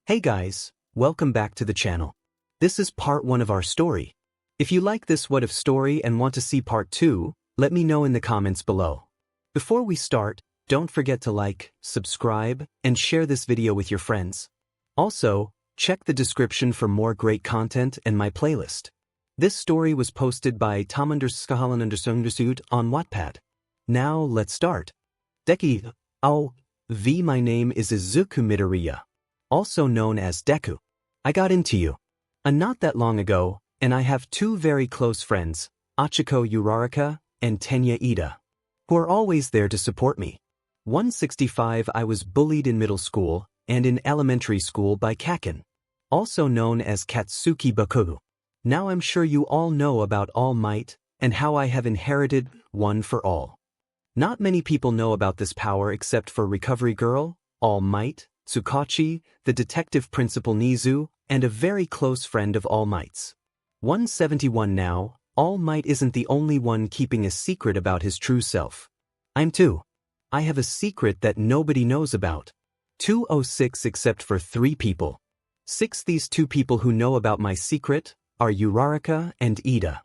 Hey guys, welcome back to the channel. This is part 1 of our story. If you like this what if story and want to see part 2, let me know in the comments below. Before we start, don't forget to like, subscribe, and share this video with your friends. Also, check the description for more great content and my playlist. This story was posted by 𝗕𝗏𝗏 on Wattpad. Now let's start. 𝗕𝗏𝗏𝗏, my name is 𝗧𝗵𝗵𝗏, also known as Deku. I got into you not that long ago, and I have 2 very close friends, 𝗬𝐭𝐲𝗵𝗏 and 𝗕𝗏𝗏𝗏, who are always there to support me. 165 I was bullied in middle school and in elementary school by Kacchan, also known as 𝗓𝗏𝗵𝗏. Now I'm sure you all know about All Might and how I have inherited one for all. Not many people know about this power except for Recovery Girl, All Might, 𝗬𝗏𝗁, the detective principal Nizu, and a very close friend of All Might's. 171 now, All Might isn't the only one keeping a secret about his true self. I'm too. I have a secret that nobody knows about. 206 except for 3 people. 6 These 2 people who know about my secret are 𝗬𝗧𝗏 and 𝗧𝗏.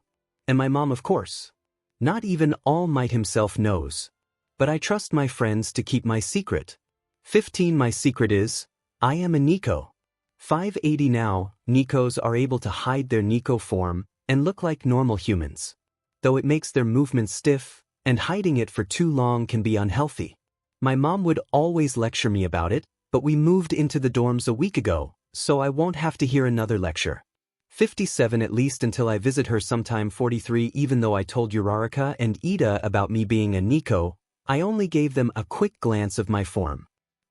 And my mom, of course. Not even All Might himself knows. But I trust my friends to keep my secret. 15 My secret is, I am a neko. 580 Now, nekos are able to hide their neko form and look like normal humans. Though it makes their movements stiff, and hiding it for too long can be unhealthy. My mom would always lecture me about it, but we moved into the dorms a week ago, so I won't have to hear another lecture. 57 At least until I visit her sometime. 43 Even though I told 𝗬𝗧𝗏 and 𝗧𝗏 about me being a neko, I only gave them a quick glance of my form.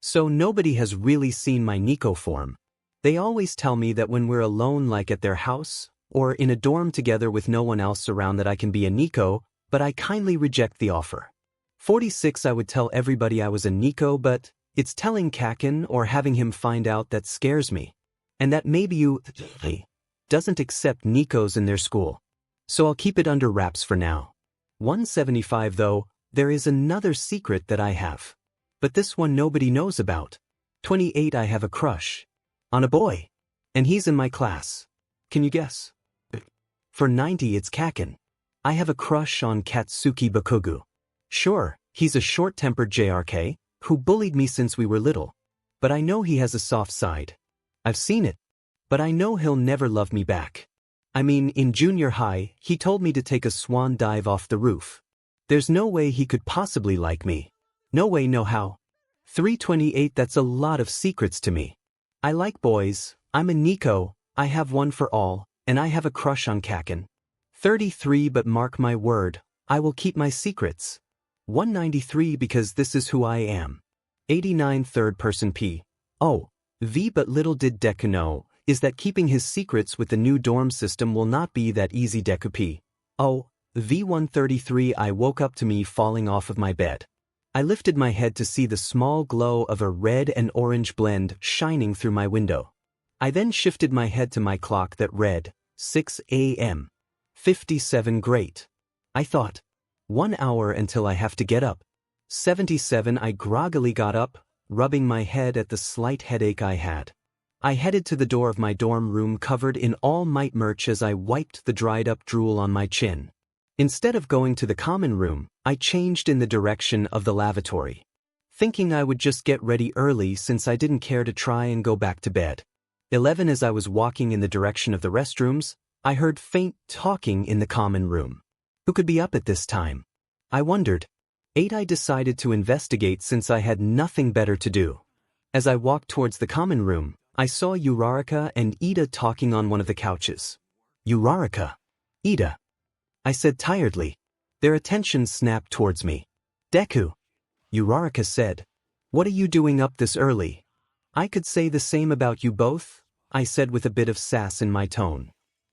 So nobody has really seen my neko form. They always tell me that when we're alone, like at their house, or in a dorm together with no one else around, that I can be a neko, but I kindly reject the offer. 46 I would tell everybody I was a neko, but it's telling Kacchan or having him find out that scares me. And that maybe you doesn't accept nekos in their school. So I'll keep it under wraps for now. 175 Though, there is another secret that I have. But this one nobody knows about. 28 I have a crush on a boy. And he's in my class. Can you guess? For 90 It's Kacchan. I have a crush on 𝗓𝗏𝗏𝗏𝗏. Sure, he's a short-tempered JRK, who bullied me since we were little. But I know he has a soft side. I've seen it. But I know he'll never love me back. I mean, in junior high, he told me to take a swan dive off the roof. There's no way he could possibly like me. No way, no how. 328 That's a lot of secrets to me. I like boys, I'm a neko, I have one for all, and I have a crush on Kacchan. 33 But mark my word, I will keep my secrets. 193 Because this is who I am. 89 Third person 𝗕𝗏𝗏. But little did Deku know, is that keeping his secrets with the new dorm system will not be that easy. 𝗕𝗏𝗏𝗏. 133 I woke up to me falling off of my bed. I lifted my head to see the small glow of a red and orange blend shining through my window. I then shifted my head to my clock that read, 6 a.m. 57 Great. I thought. 1 hour until I have to get up. 77 I groggily got up, rubbing my head at the slight headache I had. I headed to the door of my dorm room covered in All Might merch as I wiped the dried up drool on my chin. Instead of going to the common room, I changed in the direction of the lavatory, thinking I would just get ready early since I didn't care to try and go back to bed. 11 As I was walking in the direction of the restrooms, I heard faint talking in the common room. Who could be up at this time? I wondered. 8 I decided to investigate since I had nothing better to do. As I walked towards the common room, I saw 𝗬𝗧𝗏 and 𝗧𝗏 talking on one of the couches. 𝗬𝗧𝗏. 𝗧𝗏. I said tiredly. Their attention snapped towards me. Deku. 𝗬𝗧𝗏 said. What are you doing up this early? I could say the same about you both, I said with a bit of sass in my tone.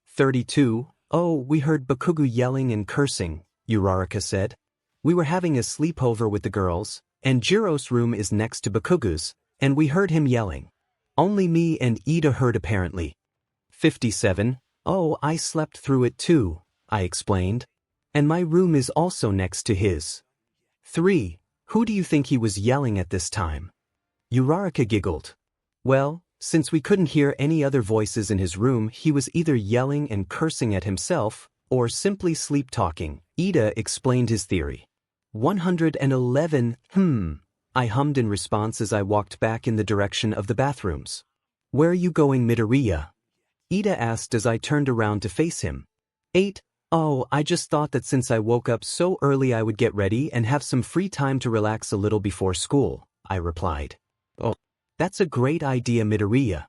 32 Oh, we heard Bakugu yelling and cursing, 𝗬𝗧𝗏 said. We were having a sleepover with the girls, and Jiro's room is next to Bakugu's, and we heard him yelling. Only me and 𝗧𝗏 heard apparently. 57 Oh, I slept through it too, I explained. And my room is also next to his. 3 Who do you think he was yelling at this time? 𝗬𝗧𝗏 giggled. Well, Since we couldn't hear any other voices in his room, he was either yelling and cursing at himself, or simply sleep-talking. Ida explained his theory. 111, I hummed in response as I walked back in the direction of the bathrooms. Where are you going, Midoriya? Ida asked as I turned around to face him. 8, oh, I just thought that since I woke up so early I would get ready and have some free time to relax a little before school, I replied. Oh, that's a great idea, Midoriya.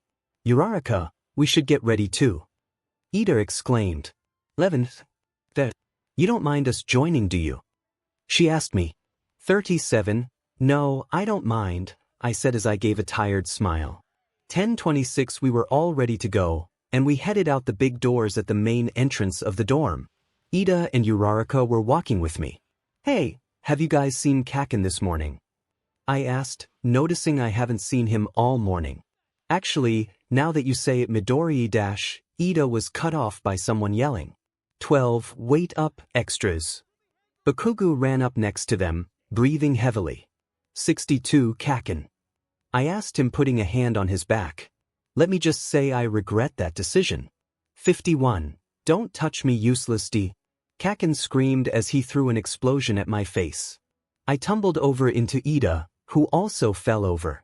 Uraraka, we should get ready too. Ida exclaimed. 11th, you don't mind us joining, do you? She asked me. 37, no, I don't mind, I said as I gave a tired smile. 10:26 we were all ready to go, and we headed out the big doors at the main entrance of the dorm. Ida and Uraraka were walking with me. Hey, have you guys seen Kacchan this morning? I asked, noticing I haven't seen him all morning. Actually, now that you say it, Midori Ida was cut off by someone yelling. 12, wait up, extras. Bakugo ran up next to them, breathing heavily. 62, Kacchan. I asked him, putting a hand on his back. Let me just say I regret that decision. 51, don't touch me, useless D. Kacchan screamed as he threw an explosion at my face. I tumbled over into Ida, who also fell over.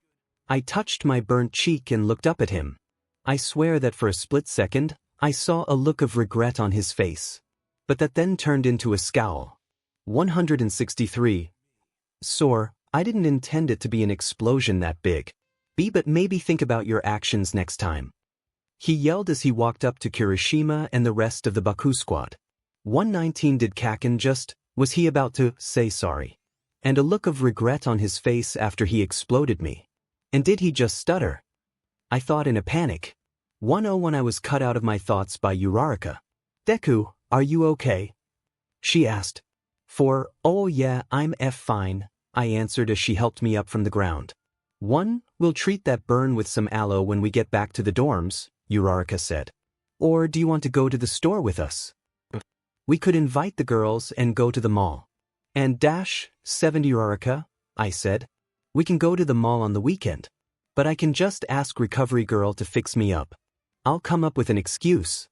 I touched my burnt cheek and looked up at him. I swear that for a split second, I saw a look of regret on his face. But that then turned into a scowl. 163. Sore, I didn't intend it to be an explosion that big. But maybe think about your actions next time. He yelled as he walked up to Kirishima and the rest of the Baku squad. 119 Did Kacchan was he about to say sorry? And a look of regret on his face after he exploded me. And did he just stutter? I thought in a panic. 101 I was cut out of my thoughts by Uraraka. Deku, are you okay? She asked. 4, oh yeah, I'm fine, I answered as she helped me up from the ground. 1, we'll treat that burn with some aloe when we get back to the dorms, Uraraka said. Or do you want to go to the store with us? We could invite the girls and go to the mall. And 7 Uraraka, I said. We can go to the mall on the weekend. But I can just ask Recovery Girl to fix me up. I'll come up with an excuse.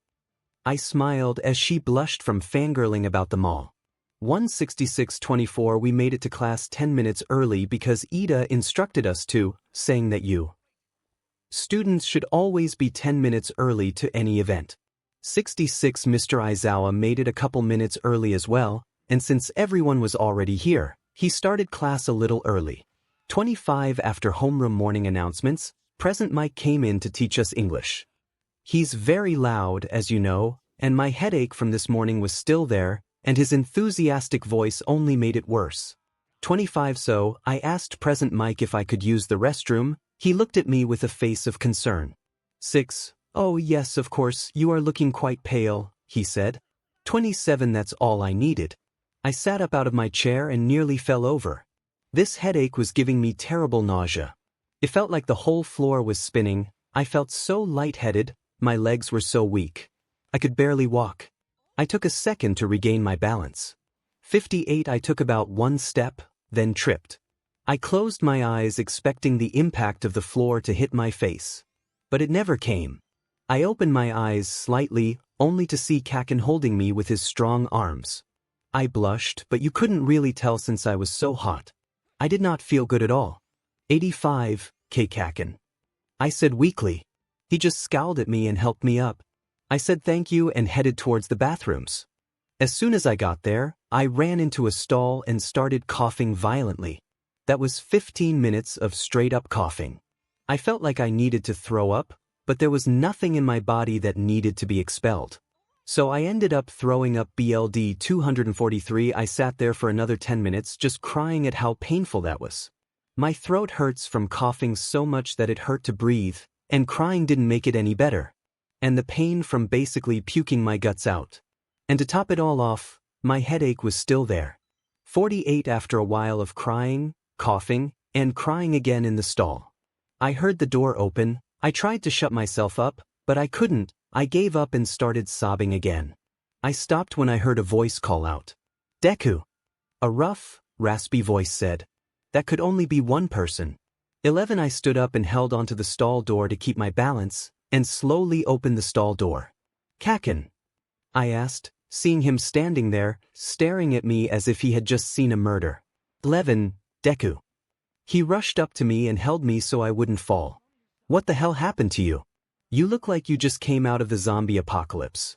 I smiled as she blushed from fangirling about the mall. 166-24 we made it to class 10 minutes early because Ida instructed us to, saying that students should always be 10 minutes early to any event. 66 Mr. Aizawa made it a couple minutes early as well, and since everyone was already here, he started class a little early. 25 After homeroom morning announcements, Present Mike came in to teach us English. He's very loud, as you know, and my headache from this morning was still there, and his enthusiastic voice only made it worse. 25 So, I asked Present Mike if I could use the restroom. He looked at me with a face of concern. 6 Oh yes, of course, you are looking quite pale, he said. 27 That's all I needed. I sat up out of my chair and nearly fell over. This headache was giving me terrible nausea. It felt like the whole floor was spinning. I felt so lightheaded, my legs were so weak. I could barely walk. I took a second to regain my balance. 58 I took about one step, then tripped. I closed my eyes expecting the impact of the floor to hit my face. But it never came. I opened my eyes slightly, only to see Kacchan holding me with his strong arms. I blushed, but you couldn't really tell since I was so hot. I did not feel good at all. 85, Kacchan. I said weakly. He just scowled at me and helped me up. I said thank you and headed towards the bathrooms. As soon as I got there, I ran into a stall and started coughing violently. That was 15 minutes of straight-up coughing. I felt like I needed to throw up, but there was nothing in my body that needed to be expelled. So I ended up throwing up BLD 243. I sat there for another 10 minutes just crying at how painful that was. My throat hurts from coughing so much that it hurt to breathe, and crying didn't make it any better. And the pain from basically puking my guts out. And to top it all off, my headache was still there. 48 After a while of crying, coughing, and crying again in the stall. I heard the door open. I tried to shut myself up, but I couldn't. I gave up and started sobbing again. I stopped when I heard a voice call out. Deku. A rough, raspy voice said. That could only be one person. 11 I stood up and held onto the stall door to keep my balance, and slowly opened the stall door. Kacchan? I asked, seeing him standing there, staring at me as if he had just seen a murder. 11, Deku. He rushed up to me and held me so I wouldn't fall. What the hell happened to you? You look like you just came out of the zombie apocalypse.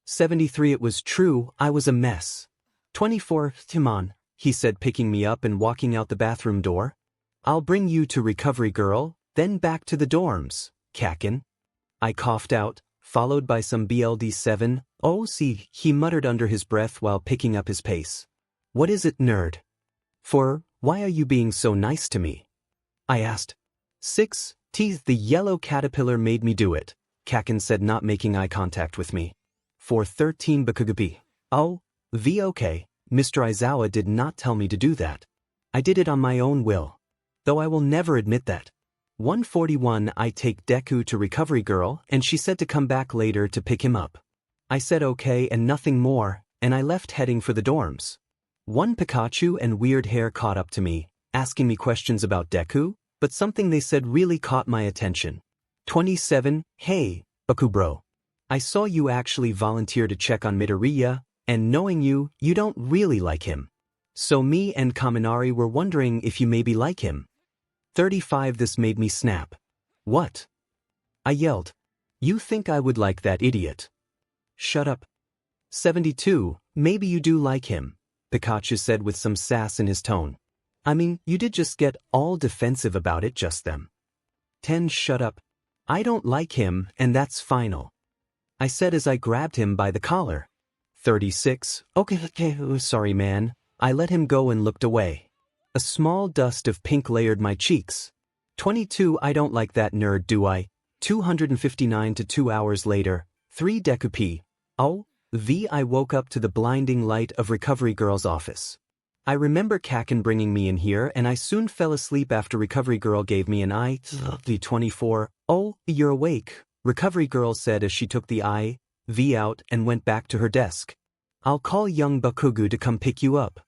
73 It was true, I was a mess. 24, Timon, he said, picking me up and walking out the bathroom door. I'll bring you to recovery, girl, then back to the dorms, Kacchan. I coughed out, followed by some BLD7, 𝗬𝗧𝗵𝗲, he muttered under his breath while picking up his pace. What is it, nerd? Why are you being so nice to me? I asked. 6, the yellow caterpillar made me do it, Kacchan said, not making eye contact with me. 13 Oh, okay, Mr. Aizawa did not tell me to do that. I did it on my own will. Though I will never admit that. 141 I take Deku to recovery girl and she said to come back later to pick him up. I said okay and nothing more, and I left heading for the dorms. 1 Pikachu and weird hair caught up to me, asking me questions about Deku, but something they said really caught my attention. 27 Hey, Baku bro. I saw you actually volunteer to check on Midoriya, and knowing you, you don't really like him. So me and Kaminari were wondering if you maybe like him. 35 This made me snap. What? I yelled. You think I would like that idiot? Shut up. 72 Maybe you do like him, Pikachu said with some sass in his tone. I mean, you did just get all defensive about it just then. 10 Shut up. I don't like him, and that's final. I said as I grabbed him by the collar. 36 Okay, sorry man. I let him go and looked away. A small dust of pink layered my cheeks. 22 I don't like that nerd, do I? 259 to 2 hours later, 3 Deku P. I woke up to the blinding light of recovery girl's office. I remember Kacchan bringing me in here and I soon fell asleep after recovery girl gave me an IV. 24 Oh, you're awake, recovery girl said as she took the IV out and went back to her desk. I'll call young Bakugo to come pick you up.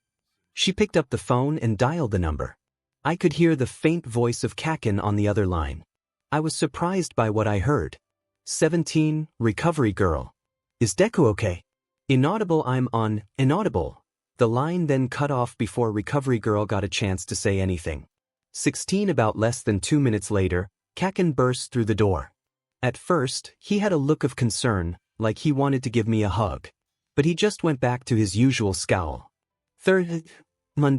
She picked up the phone and dialed the number. I could hear the faint voice of Kacchan on the other line. I was surprised by what I heard. 17 Recovery girl. Is Deku okay? Inaudible. I'm on inaudible. The line then cut off before recovery girl got a chance to say anything. 16 About less than 2 minutes later, Kacchan burst through the door. At first, he had a look of concern, like he wanted to give me a hug. But he just went back to his usual scowl.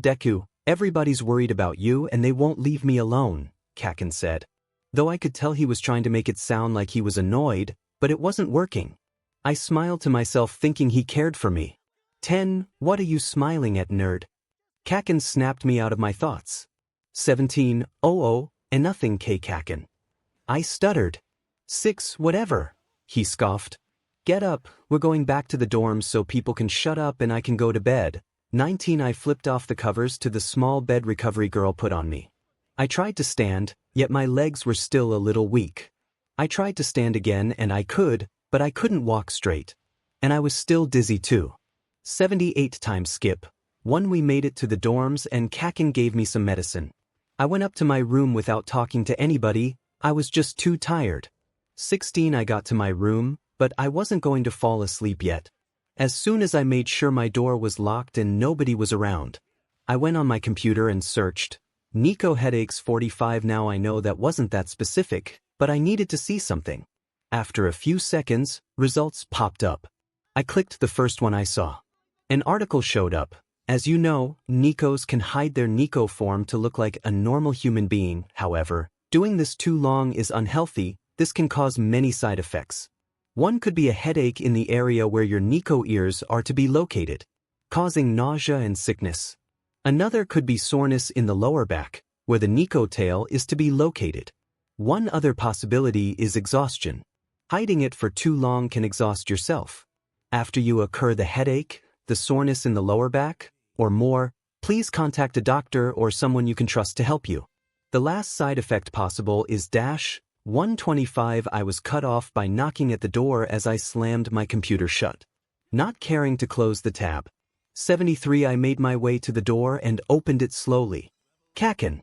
Deku, everybody's worried about you and they won't leave me alone, Kacchan said. Though I could tell he was trying to make it sound like he was annoyed, but it wasn't working. I smiled to myself thinking he cared for me. 10 What are you smiling at, nerd? Kacchan snapped me out of my thoughts. 17 and nothing, Kacchan. I stuttered. 6 Whatever, he scoffed. Get up, we're going back to the dorms so people can shut up and I can go to bed. 19 I flipped off the covers to the small bed recovery girl put on me. I tried to stand, yet my legs were still a little weak. I tried to stand again and I could, but I couldn't walk straight. And I was still dizzy too. 78 time skip. 1 We made it to the dorms and Kacchan gave me some medicine. I went up to my room without talking to anybody, I was just too tired. 16 I got to my room, but I wasn't going to fall asleep yet. As soon as I made sure my door was locked and nobody was around, I went on my computer and searched. Neko headaches 45 Now I know that wasn't that specific, but I needed to see something. After a few seconds, results popped up. I clicked the first one I saw. An article showed up. As you know, Nekos can hide their Neko form to look like a normal human being. However, doing this too long is unhealthy. This can cause many side effects. One could be a headache in the area where your Neko ears are to be located, causing nausea and sickness. Another could be soreness in the lower back, where the Neko tail is to be located. One other possibility is exhaustion. Hiding it for too long can exhaust yourself. After you occur the headache, the soreness in the lower back, or more, please contact a doctor or someone you can trust to help you. The last side effect possible is -125 I was cut off by knocking at the door as I slammed my computer shut, not caring to close the tab. 73 I made my way to the door and opened it slowly. Kacchan.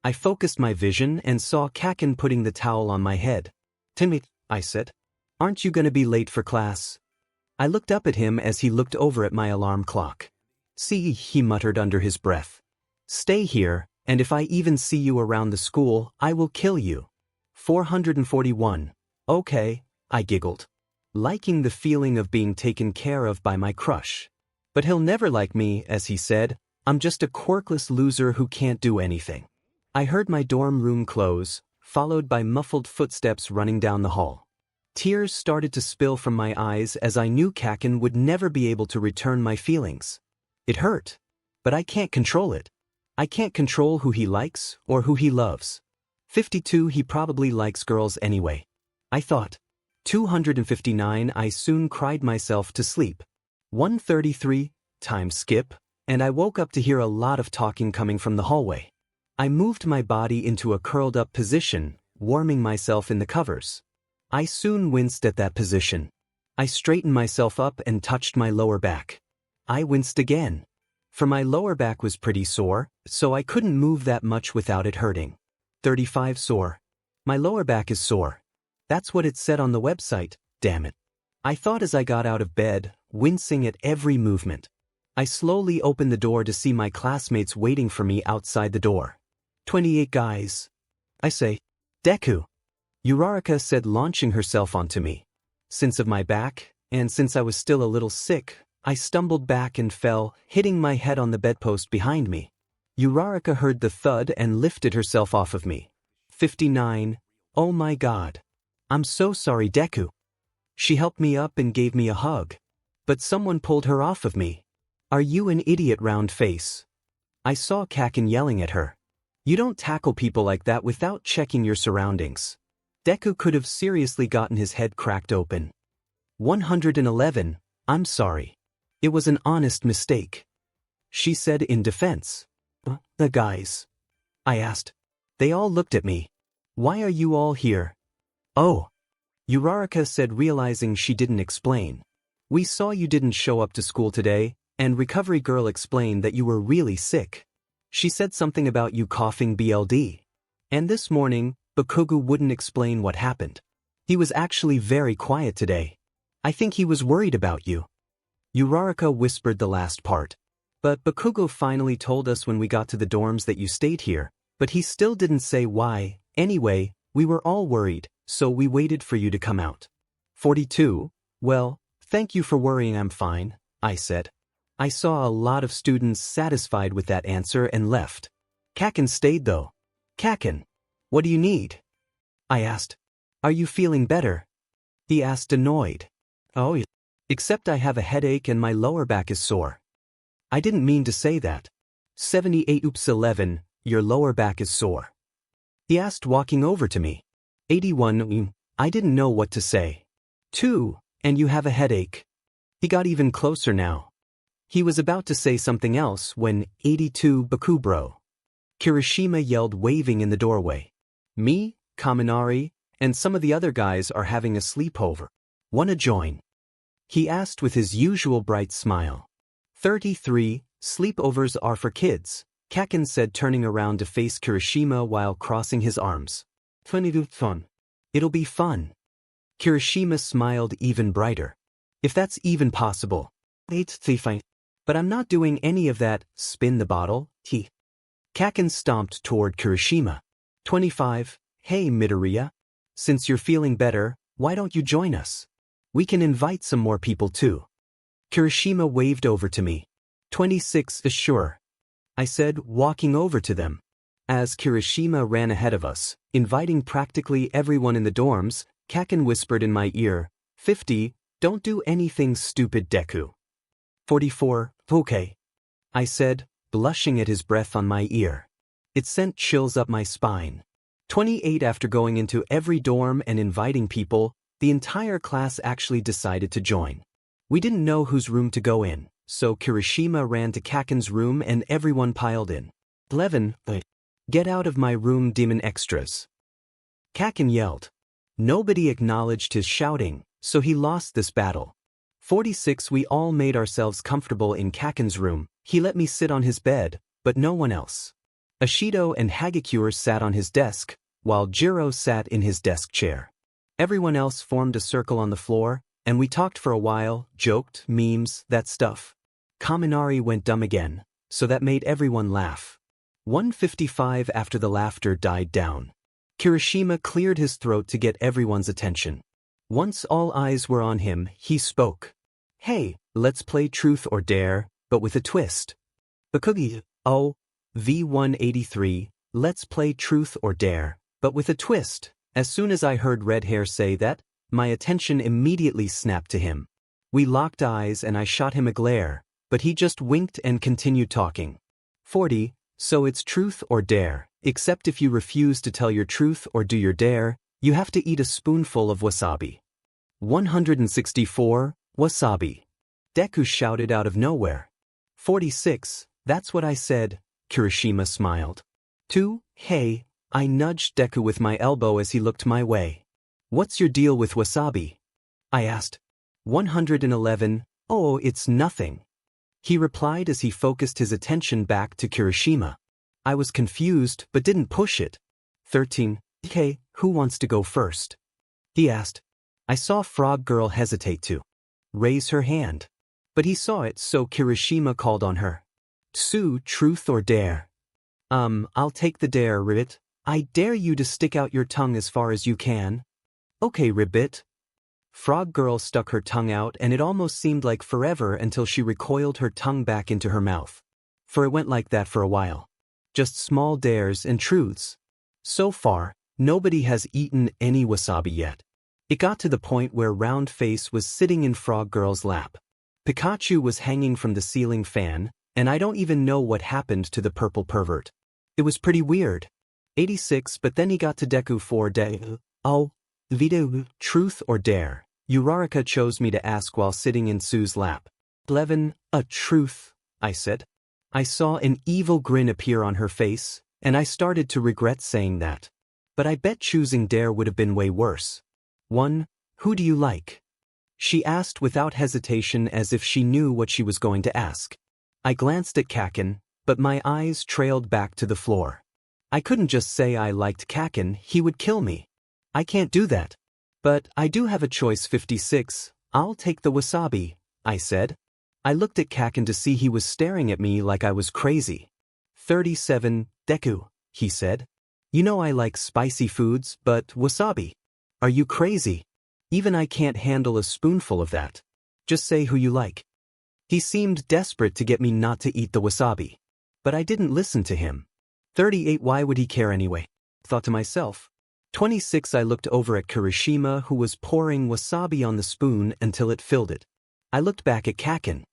I focused my vision and saw Kacchan putting the towel on my head. "Tummy," I said. "Aren't you gonna be late for class?" I looked up at him as he looked over at my alarm clock. "See," he muttered under his breath. "Stay here, and if I even see you around the school, I will kill you." 441. "Okay," I giggled, liking the feeling of being taken care of by my crush. "But he'll never like me," as he said. "I'm just a quirkless loser who can't do anything." I heard my dorm room close, followed by muffled footsteps running down the hall. Tears started to spill from my eyes as I knew Kacchan would never be able to return my feelings. It hurt, but I can't control it. I can't control who he likes or who he loves. 52 He probably likes girls anyway, I thought. 259 I soon cried myself to sleep. 133 time skip, and I woke up to hear a lot of talking coming from the hallway. I moved my body into a curled-up position, warming myself in the covers. I soon winced at that position. I straightened myself up and touched my lower back. I winced again. For my lower back was pretty sore, so I couldn't move that much without it hurting. 35 sore. My lower back is sore. That's what it said on the website, damn it. I thought as I got out of bed, wincing at every movement. I slowly opened the door to see my classmates waiting for me outside the door. 28 guys. I say, "Deku." 𝗬𝗏𝗧𝗏 said, launching herself onto me. Since of my back, and since I was still a little sick, I stumbled back and fell, hitting my head on the bedpost behind me. 𝗬𝗏𝗧𝗏 heard the thud and lifted herself off of me. 59. Oh my God. I'm so sorry, Deku. She helped me up and gave me a hug. But someone pulled her off of me. Are you an idiot, round face? I saw Kacchan yelling at her. You don't tackle people like that without checking your surroundings. Deku could have seriously gotten his head cracked open. 111. I'm sorry. It was an honest mistake. She said in defense. The guys? I asked. They all looked at me. Why are you all here? Oh. 𝗬𝗏𝗧𝗏 said, realizing she didn't explain. We saw you didn't show up to school today, and recovery girl explained that you were really sick. She said something about you coughing BLD. And this morning, Bakugo wouldn't explain what happened. He was actually very quiet today. I think he was worried about you. 𝗬𝗏𝗧𝗏 whispered the last part. But Bakugo finally told us when we got to the dorms that you stayed here, but he still didn't say why. Anyway, we were all worried, so we waited for you to come out. 42. Well, thank you for worrying, I'm fine, I said. I saw a lot of students satisfied with that answer and left. Kacchan stayed though. Kacchan, what do you need? I asked. Are you feeling better? He asked, annoyed. Oh, yeah. Except I have a headache and my lower back is sore. I didn't mean to say that. 78 Oops 11, your lower back is sore. He asked, walking over to me. 81 I didn't know what to say. 2, and you have a headache. He got even closer now. He was about to say something else when 82 Baku bro. Kirishima yelled, waving in the doorway. Me, Kaminari, and some of the other guys are having a sleepover. Wanna join? He asked with his usual bright smile. 33 Sleepovers are for kids, Kacchan said, turning around to face Kirishima while crossing his arms. Fun. It'll be fun. Kirishima smiled even brighter. If that's even possible. But I'm not doing any of that, spin the bottle, Kacchan stomped toward Kirishima. 25 Hey Midoriya. Since you're feeling better, why don't you join us? We can invite some more people too. Kirishima waved over to me. 26 Sure. I said, walking over to them. As Kirishima ran ahead of us, inviting practically everyone in the dorms, Kacchan whispered in my ear, 50, don't do anything stupid, Deku. 44, okay. I said, blushing at his breath on my ear. It sent chills up my spine. 28 After going into every dorm and inviting people, the entire class actually decided to join. We didn't know whose room to go in, so Kirishima ran to Kacchan's room and everyone piled in. 11, Get out of my room, demon extras. Kacchan yelled. Nobody acknowledged his shouting, so he lost this battle. 46 We all made ourselves comfortable in Kacchan's room. He let me sit on his bed, but no one else. Ishido and 𝐎𝐻𝐻𝐿 sat on his desk, while 𝗔𝗂𝗧 sat in his desk chair. Everyone else formed a circle on the floor, and we talked for a while, joked, memes, that stuff. Kaminari went dumb again, so that made everyone laugh. 1:55 after the laughter died down. Kirishima cleared his throat to get everyone's attention. Once all eyes were on him, he spoke. Hey, let's play truth or dare, but with a twist. Bakugi, oh, V183, let's play truth or dare, but with a twist. As soon as I heard Red Hair say that, my attention immediately snapped to him. We locked eyes and I shot him a glare, but he just winked and continued talking. 40, so it's truth or dare, except if you refuse to tell your truth or do your dare, you have to eat a spoonful of wasabi. 164, wasabi. Deku shouted out of nowhere. 46, that's what I said, Kirishima smiled. 2, hey, I nudged Deku with my elbow as he looked my way. What's your deal with wasabi? I asked. 111, oh, it's nothing. He replied as he focused his attention back to Kirishima. I was confused but didn't push it. 13, hey, who wants to go first? He asked. I saw Frog Girl hesitate to raise her hand. But he saw it, so Kirishima called on her. Tsu, truth or dare? I'll take the dare, Ribbit. I dare you to stick out your tongue as far as you can. Okay, Ribbit. Frog Girl stuck her tongue out and it almost seemed like forever until she recoiled her tongue back into her mouth. For it went like that for a while. Just small dares and truths. So far, nobody has eaten any wasabi yet. It got to the point where Round Face was sitting in Frog Girl's lap. Pikachu was hanging from the ceiling fan, and I don't even know what happened to the purple pervert. It was pretty weird. 86, but then he got to Deku for day. Oh, video, truth or dare? Uraraka chose me to ask while sitting in Tsu's lap. 11, a truth, I said. I saw an evil grin appear on her face, and I started to regret saying that. But I bet choosing dare would have been way worse. 1, who do you like? She asked without hesitation as if she knew what she was going to ask. I glanced at Kacchan, but my eyes trailed back to the floor. I couldn't just say I liked Kacchan, he would kill me. I can't do that. But I do have a choice. 56, I'll take the wasabi, I said. I looked at Kacchan to see he was staring at me like I was crazy. 37, Deku, he said. You know I like spicy foods, but wasabi? Are you crazy? Even I can't handle a spoonful of that. Just say who you like. He seemed desperate to get me not to eat the wasabi. But I didn't listen to him. 38, why would he care anyway? Thought to myself. 26, I looked over at Kirishima who was pouring wasabi on the spoon until it filled it. I looked back at Kacchan.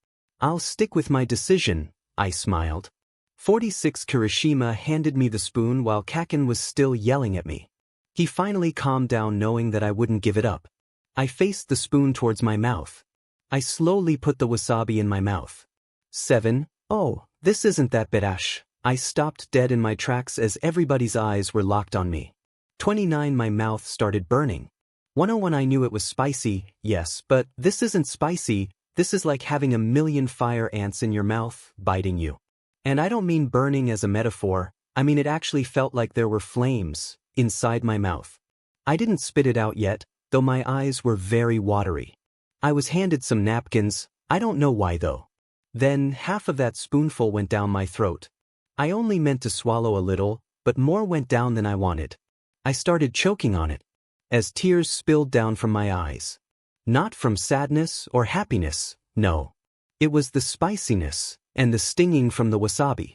I'll stick with my decision, I smiled. 46, Kirishima handed me the spoon while Kacchan was still yelling at me. He finally calmed down knowing that I wouldn't give it up. I faced the spoon towards my mouth. I slowly put the wasabi in my mouth. 7, oh, this isn't that badass. I stopped dead in my tracks as everybody's eyes were locked on me. 29, my mouth started burning. 101, I knew it was spicy, yes, but this isn't spicy, this is like having a million fire ants in your mouth, biting you. And I don't mean burning as a metaphor, I mean it actually felt like there were flames inside my mouth. I didn't spit it out yet, though my eyes were very watery. I was handed some napkins, I don't know why though. Then half of that spoonful went down my throat. I only meant to swallow a little, but more went down than I wanted. I started choking on it, as tears spilled down from my eyes. Not from sadness or happiness, no. It was the spiciness and the stinging from the wasabi.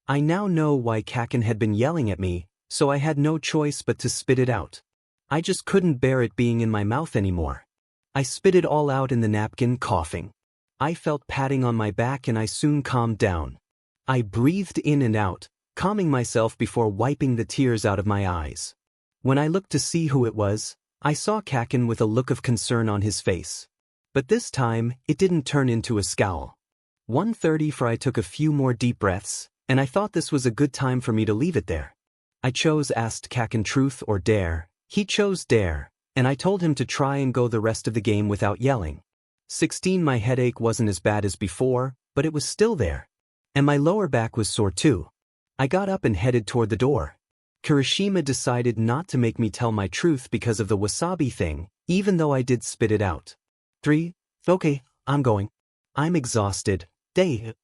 I now know why Kacchan had been yelling at me, so I had no choice but to spit it out. I just couldn't bear it being in my mouth anymore. I spit it all out in the napkin, coughing. I felt patting on my back and I soon calmed down. I breathed in and out, calming myself before wiping the tears out of my eyes. When I looked to see who it was, I saw Kacchan with a look of concern on his face. But this time, it didn't turn into a scowl. 1:30, for I took a few more deep breaths, and I thought this was a good time for me to leave it there. I asked Kacchan truth or dare. He chose dare, and I told him to try and go the rest of the game without yelling. 16, my headache wasn't as bad as before, but it was still there. And my lower back was sore too. I got up and headed toward the door. Kirishima decided not to make me tell my truth because of the wasabi thing, even though I did spit it out. 3. Okay, I'm going. I'm exhausted. It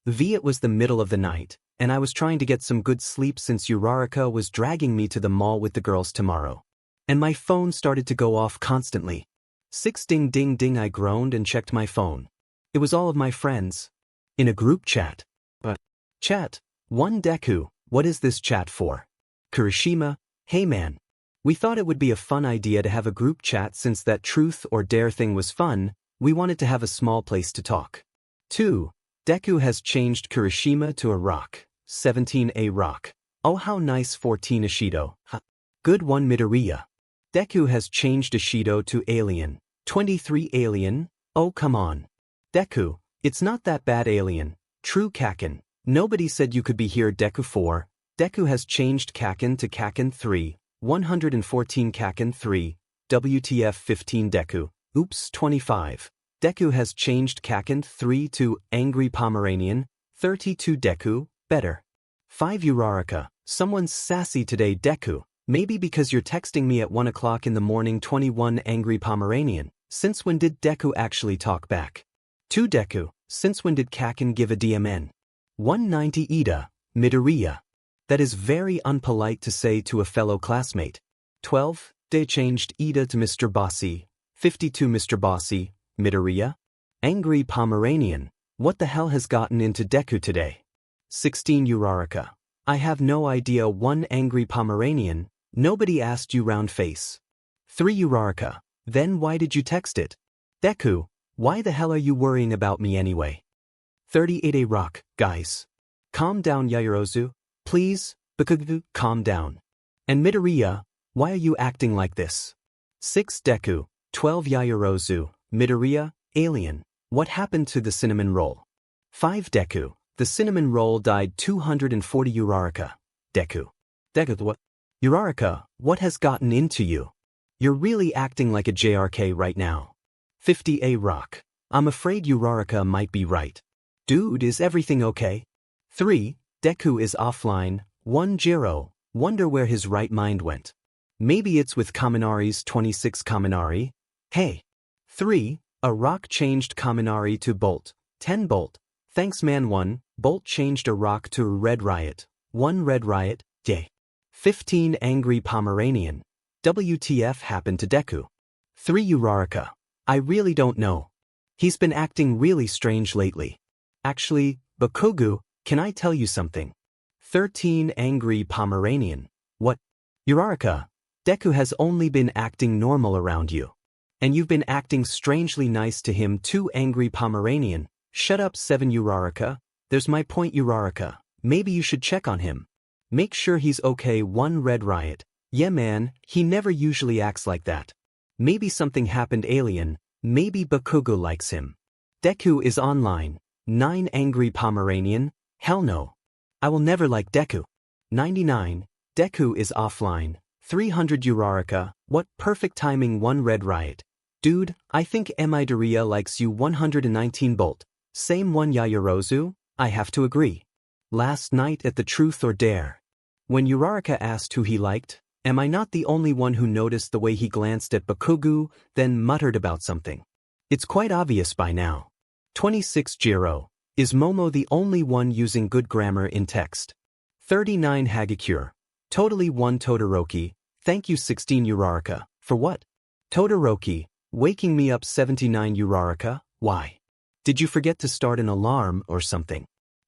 was the middle of the night, and I was trying to get some good sleep since 𝗬𝗧𝗏 was dragging me to the mall with the girls tomorrow. And my phone started to go off constantly. 6 ding ding ding. I groaned and checked my phone. It was all of my friends. In a group chat. But chat. 1 Deku, what is this chat for? Kirishima, hey man. We thought it would be a fun idea to have a group chat since that truth or dare thing was fun, we wanted to have a small place to talk. 2. Deku has changed Kirishima to a rock. 17A rock. Oh how nice 14 𝐻𝐸𝐻𝐸. Good one Midoriya. Deku has changed 𝐻𝐸𝐻𝐸 to alien. 23 alien. Oh come on. Deku, it's not that bad alien. True Kacchan. Nobody said you could be here Deku 4. Deku has changed Kacchan to Kacchan 3. 114 Kacchan 3. WTF 15 Deku. Oops 25. Deku has changed Kacchan 3 to Angry Pomeranian. 32 Deku, better. 5 𝗬𝗧𝗏, someone's sassy today Deku, maybe because you're texting me at 1 o'clock in the morning. 21 Angry Pomeranian, since when did Deku actually talk back? 2 Deku, since when did Kacchan give a DMN? 190 Ida, Midoriya. That is very unpolite to say to a fellow classmate. 12, they changed Ida to Mr. Bossy. 52 Mr. Bossy, Midoriya. Angry Pomeranian, what the hell has gotten into Deku today? 16 𝗬𝗧𝗏, I have no idea. 1 Angry Pomeranian, nobody asked you round face. 3 𝗬𝗧𝗏, then why did you text it? Deku, why the hell are you worrying about me anyway? 38A rock, guys. Calm down 𝐻𝐸𝐻𝐸𝐻𝐸𝐻, please, calm down. And Midoriya, why are you acting like this? 6 Deku, 12 𝐻𝐸𝐻𝐸𝐻, Midoriya, alien, what happened to the cinnamon roll? 5 Deku, the cinnamon roll died. 240 𝗬𝗧𝗏, Deku. Deku what? 𝗬𝗧𝗏, what has gotten into you? You're really acting like a JRK right now. 50A rock, I'm afraid 𝗬𝗧𝗏 might be right. Dude, is everything okay? 3. Deku is offline. 1 Jiro, wonder where his right mind went. Maybe it's with Kaminari's 26 Kaminari. Hey. 3. A rock changed Kaminari to Bolt. 10 Bolt. Thanks man. 1. Bolt changed a rock to Red Riot. 1 Red Riot, yay. 15 Angry Pomeranian. WTF happened to Deku? 3 𝗬𝗧𝗏, I really don't know. He's been acting really strange lately. Actually, Bakugo, can I tell you something? 13 Angry Pomeranian. What? 𝗬𝗧𝗏, Deku has only been acting normal around you. And you've been acting strangely nice to him. 2 Angry Pomeranian. Shut up 7 𝗬𝗧𝗏, there's my point 𝗬𝗧𝗏, maybe you should check on him. Make sure he's okay. 1 Red Riot. Yeah man, he never usually acts like that. Maybe something happened alien, maybe Bakugo likes him. Deku is online. 9 Angry Pomeranian. Hell no. I will never like Deku. 99. Deku is offline. 300 𝗬𝗧𝗏, what perfect timing. 1 Red Riot. Dude, I think Midoriya likes you. 119 Bolt. Same 1 𝗬𝗧𝗏, I have to agree. Last night at the Truth or Dare. When 𝗬𝗧𝗏 asked who he liked, am I not the only one who noticed the way he glanced at Bakugo, then muttered about something? It's quite obvious by now. 26 Jiro. Is Momo the only one using good grammar in text? 39 Hagakure. Totally 1 Todoroki. Thank you 16 𝗬𝗧𝗏. For what? Todoroki, waking me up. 79 𝗬𝗧𝗏. Why? Did you forget to start an alarm or something?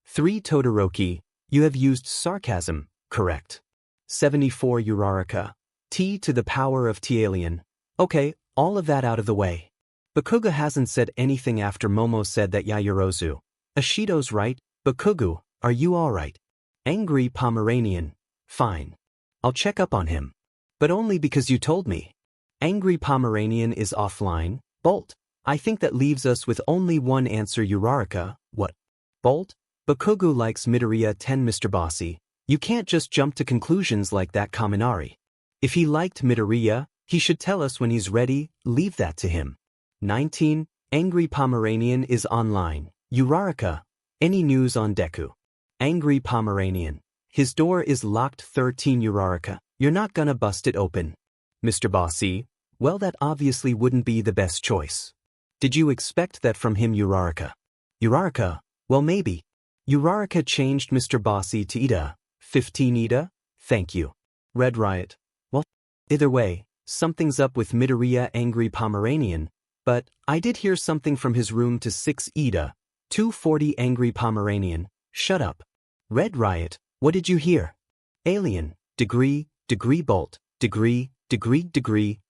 3 Todoroki, you have used sarcasm, correct. 74 𝗬𝗧𝗏. T to the power of T alien. Okay, all of that out of the way. Bakugo hasn't said anything after Momo said that 𝗬𝗎𝗎𝗀. Ashido's right. Bakugo, are you alright? Angry Pomeranian. Fine. I'll check up on him. But only because you told me. Angry Pomeranian is offline. Bolt. I think that leaves us with only one answer. 𝗬𝗧𝗏. What? Bolt? Bakugo likes Midoriya. 10 Mr. Bossy. You can't just jump to conclusions like that. Kaminari. If he liked Midoriya, he should tell us when he's ready. Leave that to him. 19. Angry Pomeranian is online. 𝗬𝗧𝗏. Any news on Deku? Angry Pomeranian. His door is locked 13 𝗬𝗧𝗏. You're not gonna bust it open. Mr. Bossy, well that obviously wouldn't be the best choice. Did you expect that from him 𝗬𝗧𝗏? 𝗬𝗧𝗏, well maybe. 𝗬𝗧𝗏 changed Mr. Bossy to 𝗬𝗏. 15 𝗬𝗏? Thank you. Red Riot. Well, either way, something's up with 𝗵𝗃 Angry Pomeranian, but I did hear something from his room to 6 𝗬𝗏. 240 Angry Pomeranian. Shut up. Red Riot, what did you hear? Alien, 𝗕𝗂𝗁𝗏,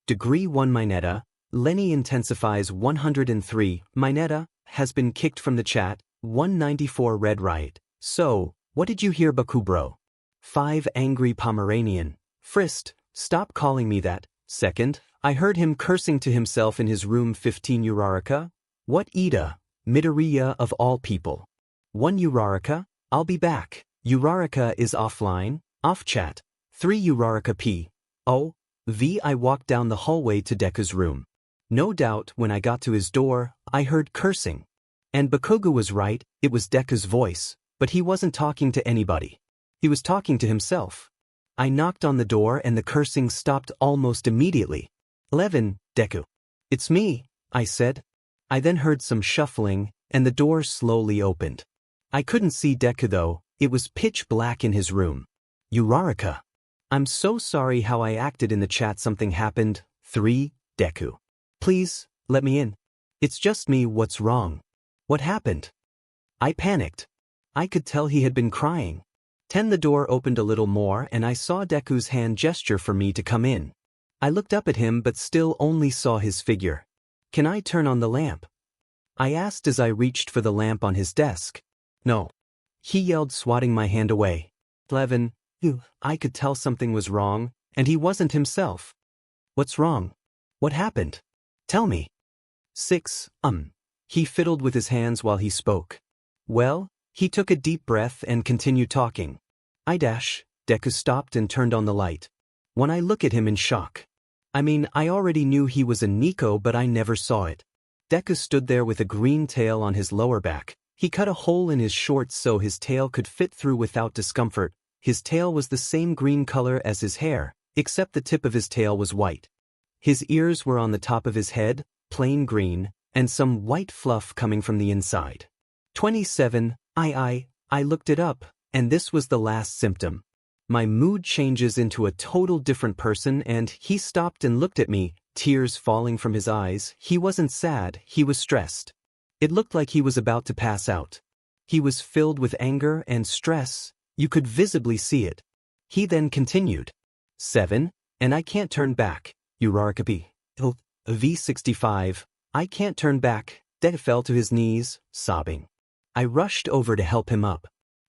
𝗕𝗓𝗁𝗏, Lenny intensifies 103, 𝗓𝗏, has been kicked from the chat, 194 Red Riot. So, what did you hear Baku bro? 5 Angry Pomeranian. Frist, stop calling me that. Second, I heard him cursing to himself in his room 15 𝗬𝗧𝗏. What 𝗬𝗏? 𝗵𝗃 of all people. 1 𝗬𝗧𝗏, I'll be back. 𝗬𝗧𝗏 is offline, off chat. 3 𝗬𝗧𝗏. Oh, I walked down the hallway to Deku's room. No doubt when I got to his door, I heard cursing. And Bakugo was right, it was Deku's voice, but he wasn't talking to anybody. He was talking to himself. I knocked on the door and the cursing stopped almost immediately. 11, Deku. It's me, I said. I then heard some shuffling, and the door slowly opened. I couldn't see Deku though, it was pitch black in his room. 𝗬𝗧𝗏. I'm so sorry how I acted in the chat. Something happened. 3, Deku. Please, let me in. It's just me. What's wrong? What happened? I panicked. I could tell he had been crying. 10 The door opened a little more and I saw Deku's hand gesture for me to come in. I looked up at him but still only saw his figure. Can I turn on the lamp? I asked as I reached for the lamp on his desk. No. He yelled, swatting my hand away. 11. I could tell something was wrong, and he wasn't himself. What's wrong? What happened? Tell me. 6. He fiddled with his hands while he spoke. Well, he took a deep breath and continued talking. Deku stopped and turned on the light. When I look at him in shock. I mean, I already knew he was a Neko, but I never saw it. Deku stood there with a green tail on his lower back. He cut a hole in his shorts so his tail could fit through without discomfort. His tail was the same green color as his hair, except the tip of his tail was white. His ears were on the top of his head, plain green, and some white fluff coming from the inside. 27. I looked it up, and this was the last symptom. My mood changes into a total different person, and he stopped and looked at me, tears falling from his eyes. He wasn't sad, he was stressed. It looked like he was about to pass out. He was filled with anger and stress. You could visibly see it. He then continued. 7. And I can't turn back. 𝗬𝗧𝗏. V65. I can't turn back. Deku fell to his knees, sobbing. I rushed over to help him up.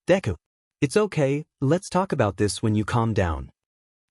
Deku. It's okay, let's talk about this when you calm down.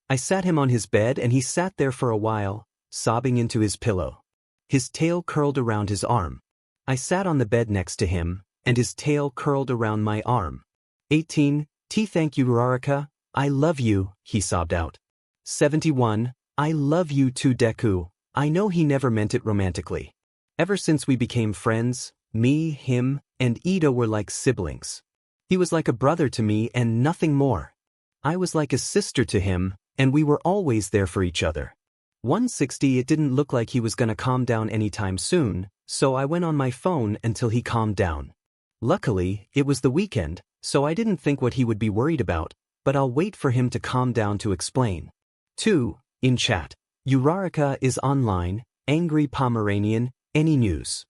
I sat him on his bed and he sat there for a while, sobbing into his pillow. His tail curled around his arm. I sat on the bed next to him, and his tail curled around my arm. 18. Thank you 𝗬𝗧𝗏, I love you, he sobbed out. 71. I love you too Deku. I know he never meant it romantically. Ever since we became friends, me, him, and 𝗬𝗏 were like siblings. He was like a brother to me and nothing more. I was like a sister to him, and we were always there for each other. 160. It didn't look like he was gonna calm down anytime soon, so I went on my phone until he calmed down. Luckily, it was the weekend, so I didn't think what he would be worried about, but I'll wait for him to calm down to explain. 2. In chat. 𝗬𝗧𝗏 is online, Angry Pomeranian, any news?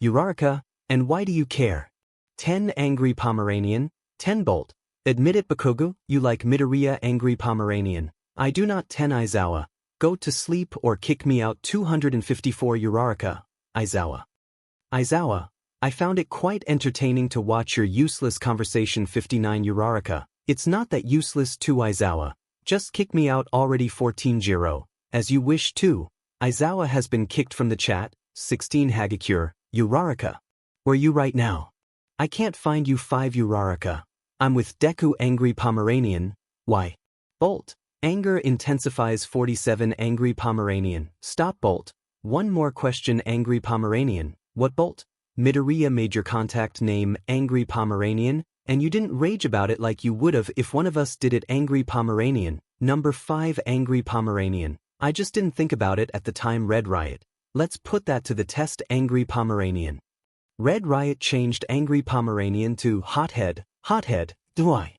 𝗬𝗧𝗏, and why do you care? 10 Angry Pomeranian, 10 Bolt. Admit it Bakugo, you like 𝗵𝗃 Angry Pomeranian. I do not 10 𝗧𝗏. Go to sleep or kick me out 254 𝗬𝗧𝗏. 𝗧𝗏. I found it quite entertaining to watch your useless conversation 59 𝗬𝗧𝗏. It's not that useless 2 𝗧𝗏. Just kick me out already 14 𝗬𝗏. As you wish too. 𝗧𝗏 has been kicked from the chat. 16 𝗎𝗑𝗫. 𝗬𝗧𝗏. Where you right now? I can't find you 5 𝗬𝗧𝗏. I'm with Deku Angry Pomeranian. Why? Bolt. Anger intensifies 47 Angry Pomeranian. Stop Bolt. One more question Angry Pomeranian. What Bolt? 𝗵𝗃 major contact name Angry Pomeranian. and you didn't rage about it like you would've if one of us did it. Angry Pomeranian. Number 5 Angry Pomeranian. I just didn't think about it at the time. Red Riot. Let's put that to the test. Angry Pomeranian. Red Riot changed Angry Pomeranian to Hothead. Hothead. Do I?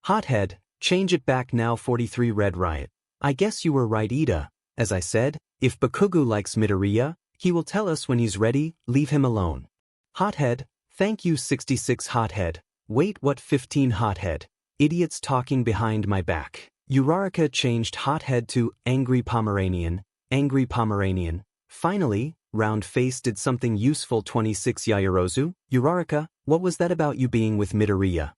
Hothead. Change it back now. 43 Red Riot. I guess you were right, 𝗧𝗓𝗧. As I said, if Bakugo likes 𝗧𝗵𝗲, he will tell us when he's ready. Leave him alone. Hothead. Thank you. 66 Hothead. Wait, what? 15 Hothead. Idiots talking behind my back. 𝗬𝗧𝗏 changed Hothead to Angry Pomeranian. Angry Pomeranian. Finally, Round Face did something useful. 26 Yaoyorozu. 𝗬𝗧𝗏, what was that about you being with 𝗕𝗏𝗧𝗏?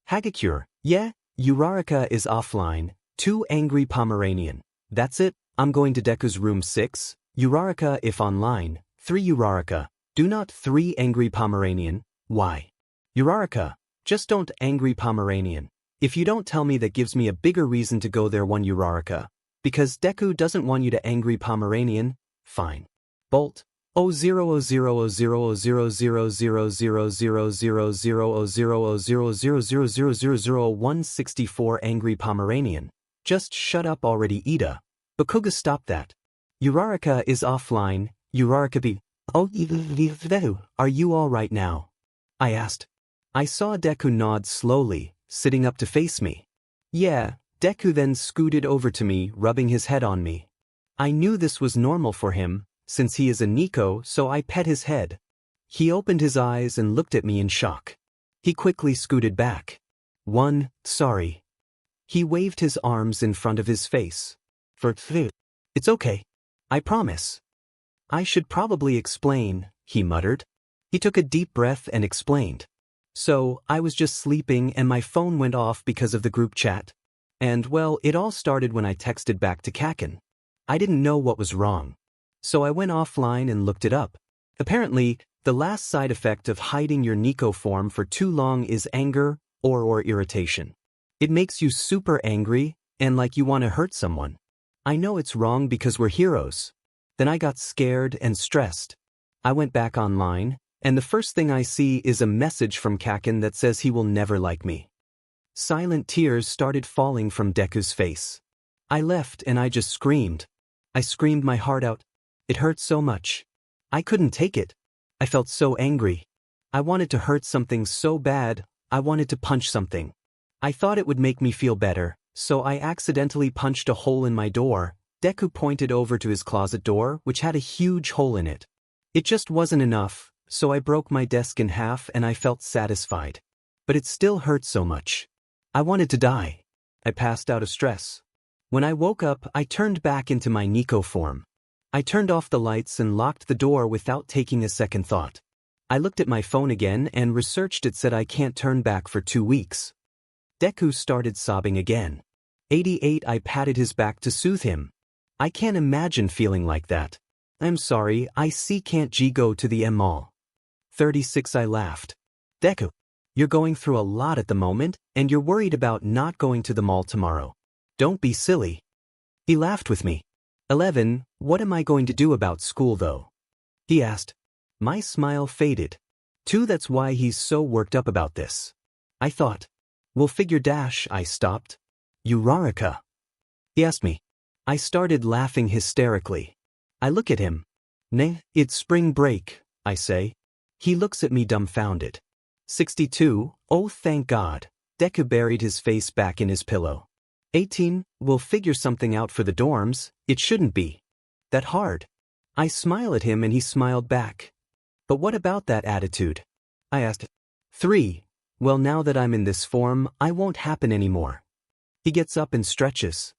Hagakure. Yeah, 𝗬𝗧𝗏 is offline. 2 Angry Pomeranian. That's it, I'm going to Deku's room. 6. 𝗬𝗧𝗏 if online. 3 𝗬𝗧𝗏. Do not. 3 Angry Pomeranian. Why? 𝗬𝗧𝗏. Just don't. Angry Pomeranian. If you don't tell me, that gives me a bigger reason to go there. 1 𝗬𝗧𝗏. Because Deku doesn't want you to. Angry Pomeranian. Fine. Bolt. 164 Angry Pomeranian. Just shut up already, 𝗧𝗓𝗏. Bakugo, stop that. 𝗬𝗧𝗏 is offline. 𝗬𝗧𝗏. Oh, are you all right now? I asked. I saw Deku nod slowly, sitting up to face me. Yeah. Deku then scooted over to me, rubbing his head on me. I knew this was normal for him, since he is a Neko, so I pet his head. He opened his eyes and looked at me in shock. He quickly scooted back. Sorry. He waved his arms in front of his face. It's okay. I promise. I should probably explain, he muttered. He took a deep breath and explained. So, I was just sleeping and my phone went off because of the group chat. And well, it all started when I texted back to Kacchan. I didn't know what was wrong. So I went offline and looked it up. Apparently, the last side effect of hiding your Neko form for too long is anger or irritation. It makes you super angry and like you want to hurt someone. I know it's wrong because we're heroes. Then I got scared and stressed. I went back online, and the first thing I see is a message from Kacchan that says he will never like me. Silent tears started falling from Deku's face. I left and I just screamed. I screamed my heart out. It hurt so much. I couldn't take it. I felt so angry. I wanted to hurt something so bad. I wanted to punch something. I thought it would make me feel better, so I accidentally punched a hole in my door. Deku pointed over to his closet door, which had a huge hole in it. It just wasn't enough, so I broke my desk in half and I felt satisfied. But it still hurt so much. I wanted to die. I passed out of stress. When I woke up, I turned back into my Neko form. I turned off the lights and locked the door without taking a second thought. I looked at my phone again and researched. It said I can't turn back for 2 weeks. Deku started sobbing again. 88 I patted his back to soothe him. I can't imagine feeling like that. I'm sorry, I can't go to the mall. 36 I laughed. Deku, you're going through a lot at the moment, and you're worried about not going to the mall tomorrow. Don't be silly. He laughed with me. 11 What am I going to do about school though? He asked. My smile faded. 2 That's why he's so worked up about this. I thought. We'll figure. I stopped. 𝗬𝗧𝗏. He asked me. I started laughing hysterically. I look at him. It's spring break, I say. He looks at me dumbfounded. 62 Oh, thank God. Deku buried his face back in his pillow. 18 We'll figure something out for the dorms. It shouldn't be that hard. I smile at him and he smiled back. But what about that attitude? I asked. 3 Well, now that I'm in this form, I won't happen anymore. He gets up and stretches.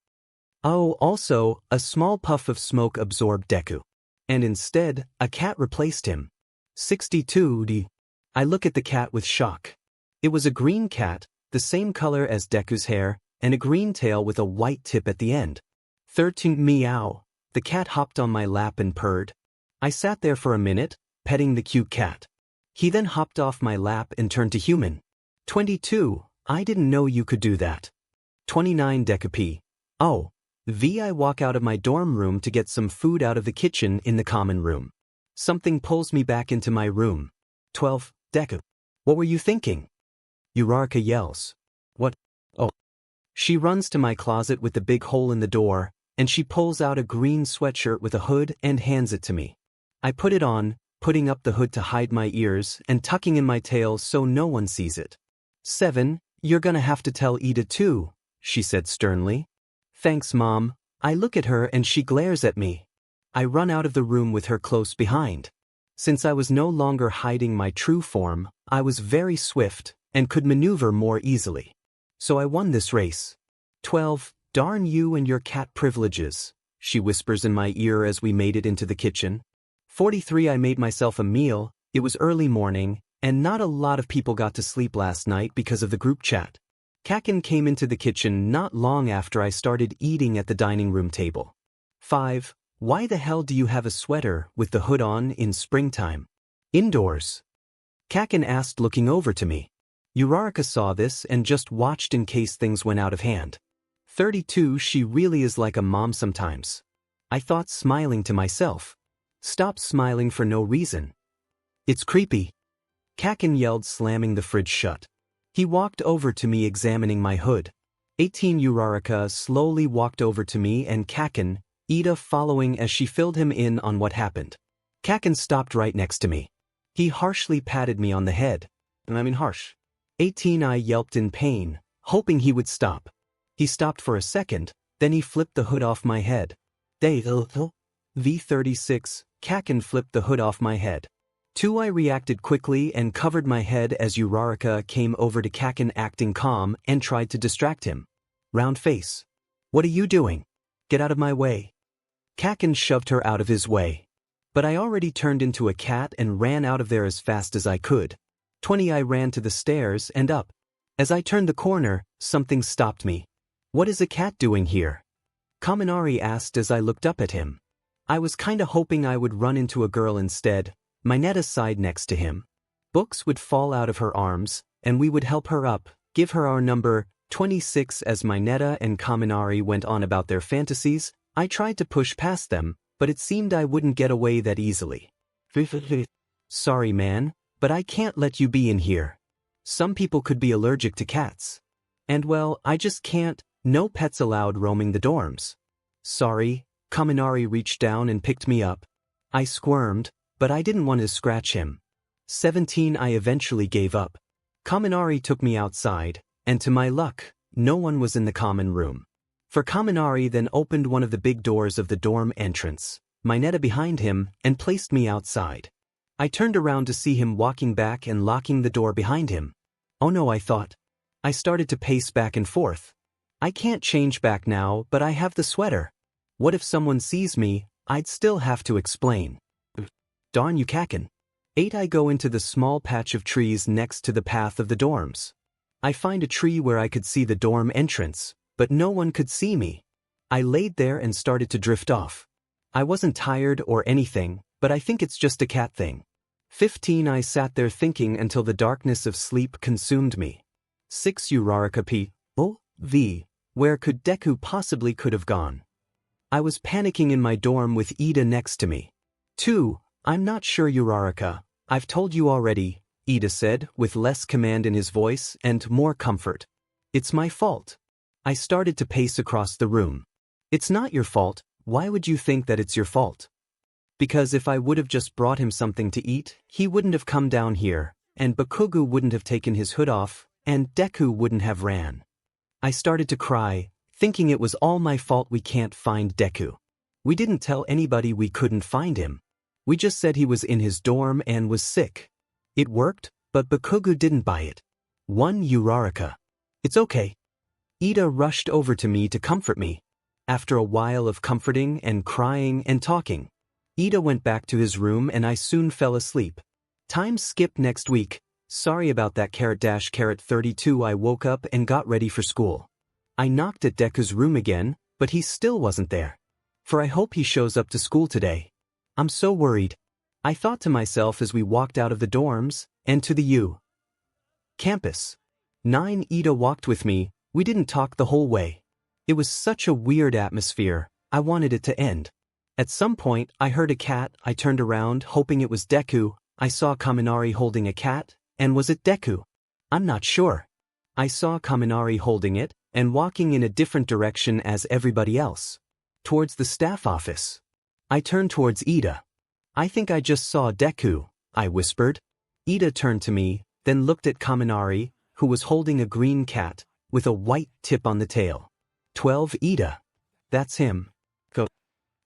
Oh, also, a small puff of smoke absorbed Deku. And instead, a cat replaced him. 62 I look at the cat with shock. It was a green cat, the same color as Deku's hair, and a green tail with a white tip at the end. 13 Meow. The cat hopped on my lap and purred. I sat there for a minute, petting the cute cat. He then hopped off my lap and turned to human. 22 I didn't know you could do that. 29 Deku. Oh. I walk out of my dorm room to get some food out of the kitchen in the common room. Something pulls me back into my room. 12 Deku. What were you thinking? Uraraka yells. What? Oh. She runs to my closet with the big hole in the door, and she pulls out a green sweatshirt with a hood and hands it to me. I put it on, putting up the hood to hide my ears and tucking in my tail so no one sees it. 7, you're gonna have to tell Ida too, she said sternly. Thanks, Mom. I look at her and she glares at me. I run out of the room with her close behind. Since I was no longer hiding my true form, I was very swift and could maneuver more easily. So I won this race. 12, darn you and your cat privileges, she whispers in my ear as we made it into the kitchen. 43, I made myself a meal. It was early morning, and not a lot of people got to sleep last night because of the group chat. Kacchan came into the kitchen not long after I started eating at the dining room table. 5, why the hell do you have a sweater with the hood on in springtime? Indoors. Kacchan asked, looking over to me. Uraraka saw this and just watched in case things went out of hand. 32, she really is like a mom sometimes. I thought, smiling to myself. Stop smiling for no reason. It's creepy. Kacchan yelled, slamming the fridge shut. He walked over to me, examining my hood. 18, Uraraka slowly walked over to me and Kacchan, Ida following as she filled him in on what happened. Kacchan stopped right next to me. He harshly patted me on the head. And I mean harsh. 18, I yelped in pain, hoping he would stop. He stopped for a second, then he flipped the hood off my head. V36, Kacchan flipped the hood off my head. 2, I reacted quickly and covered my head as Uraraka came over to Kacchan, acting calm, and tried to distract him. Round face. What are you doing? Get out of my way. Kacchan shoved her out of his way. But I already turned into a cat and ran out of there as fast as I could. 20, I ran to the stairs and up. As I turned the corner, something stopped me. What is a cat doing here? Kaminari asked as I looked up at him. I was kinda hoping I would run into a girl instead. Mineta sighed next to him. Books would fall out of her arms, and we would help her up, give her our number. 26, as Mineta and Kaminari went on about their fantasies, I tried to push past them, but it seemed I wouldn't get away that easily. Sorry, man, but I can't let you be in here. Some people could be allergic to cats. And well, I just can't. No pets allowed roaming the dorms. Sorry. Kaminari reached down and picked me up. I squirmed, but I didn't want to scratch him. 17, I eventually gave up. Kaminari took me outside, and to my luck, no one was in the common room. For Kaminari then opened one of the big doors of the dorm entrance, Mineta behind him, and placed me outside. I turned around to see him walking back and locking the door behind him. Oh no, I thought. I started to pace back and forth. I can't change back now, but I have the sweater. What if someone sees me? I'd still have to explain. Darn you, Kacchan. 8, I go into the small patch of trees next to the path of the dorms. I find a tree where I could see the dorm entrance, but no one could see me. I laid there and started to drift off. I wasn't tired or anything, but I think it's just a cat thing. 15, I sat there thinking until the darkness of sleep consumed me. 6, Uraraka 𝗵𝗃, where could Deku possibly could have gone? I was panicking in my dorm with Ida next to me. 2, I'm not sure, Uraraka. I've told you already, Ida said, with less command in his voice and more comfort. It's my fault. I started to pace across the room. It's not your fault. Why would you think that it's your fault? Because if I would have just brought him something to eat, he wouldn't have come down here, and Bakugo wouldn't have taken his hood off, and Deku wouldn't have ran. I started to cry, thinking it was all my fault we can't find Deku. We didn't tell anybody we couldn't find him. We just said he was in his dorm and was sick. It worked, but Bakugo didn't buy it. 1, Uraraka. It's okay. Ida rushed over to me to comfort me. After a while of comforting and crying and talking, Ida went back to his room and I soon fell asleep. Time skipped next week. Sorry about that, _. 32, I woke up and got ready for school. I knocked at Deku's room again, but he still wasn't there. For I hope he shows up to school today. I'm so worried. I thought to myself as we walked out of the dorms, and to the U campus. 9, Ida walked with me. We didn't talk the whole way. It was such a weird atmosphere. I wanted it to end. At some point, I heard a cat. I turned around, hoping it was Deku. I saw Kaminari holding a cat, and was it Deku? I'm not sure. I saw Kaminari holding it, and walking in a different direction as everybody else. Towards the staff office. I turned towards Ida. I think I just saw Deku, I whispered. Ida turned to me, then looked at Kaminari, who was holding a green cat, with a white tip on the tail. 12 Ida. That's him. Go.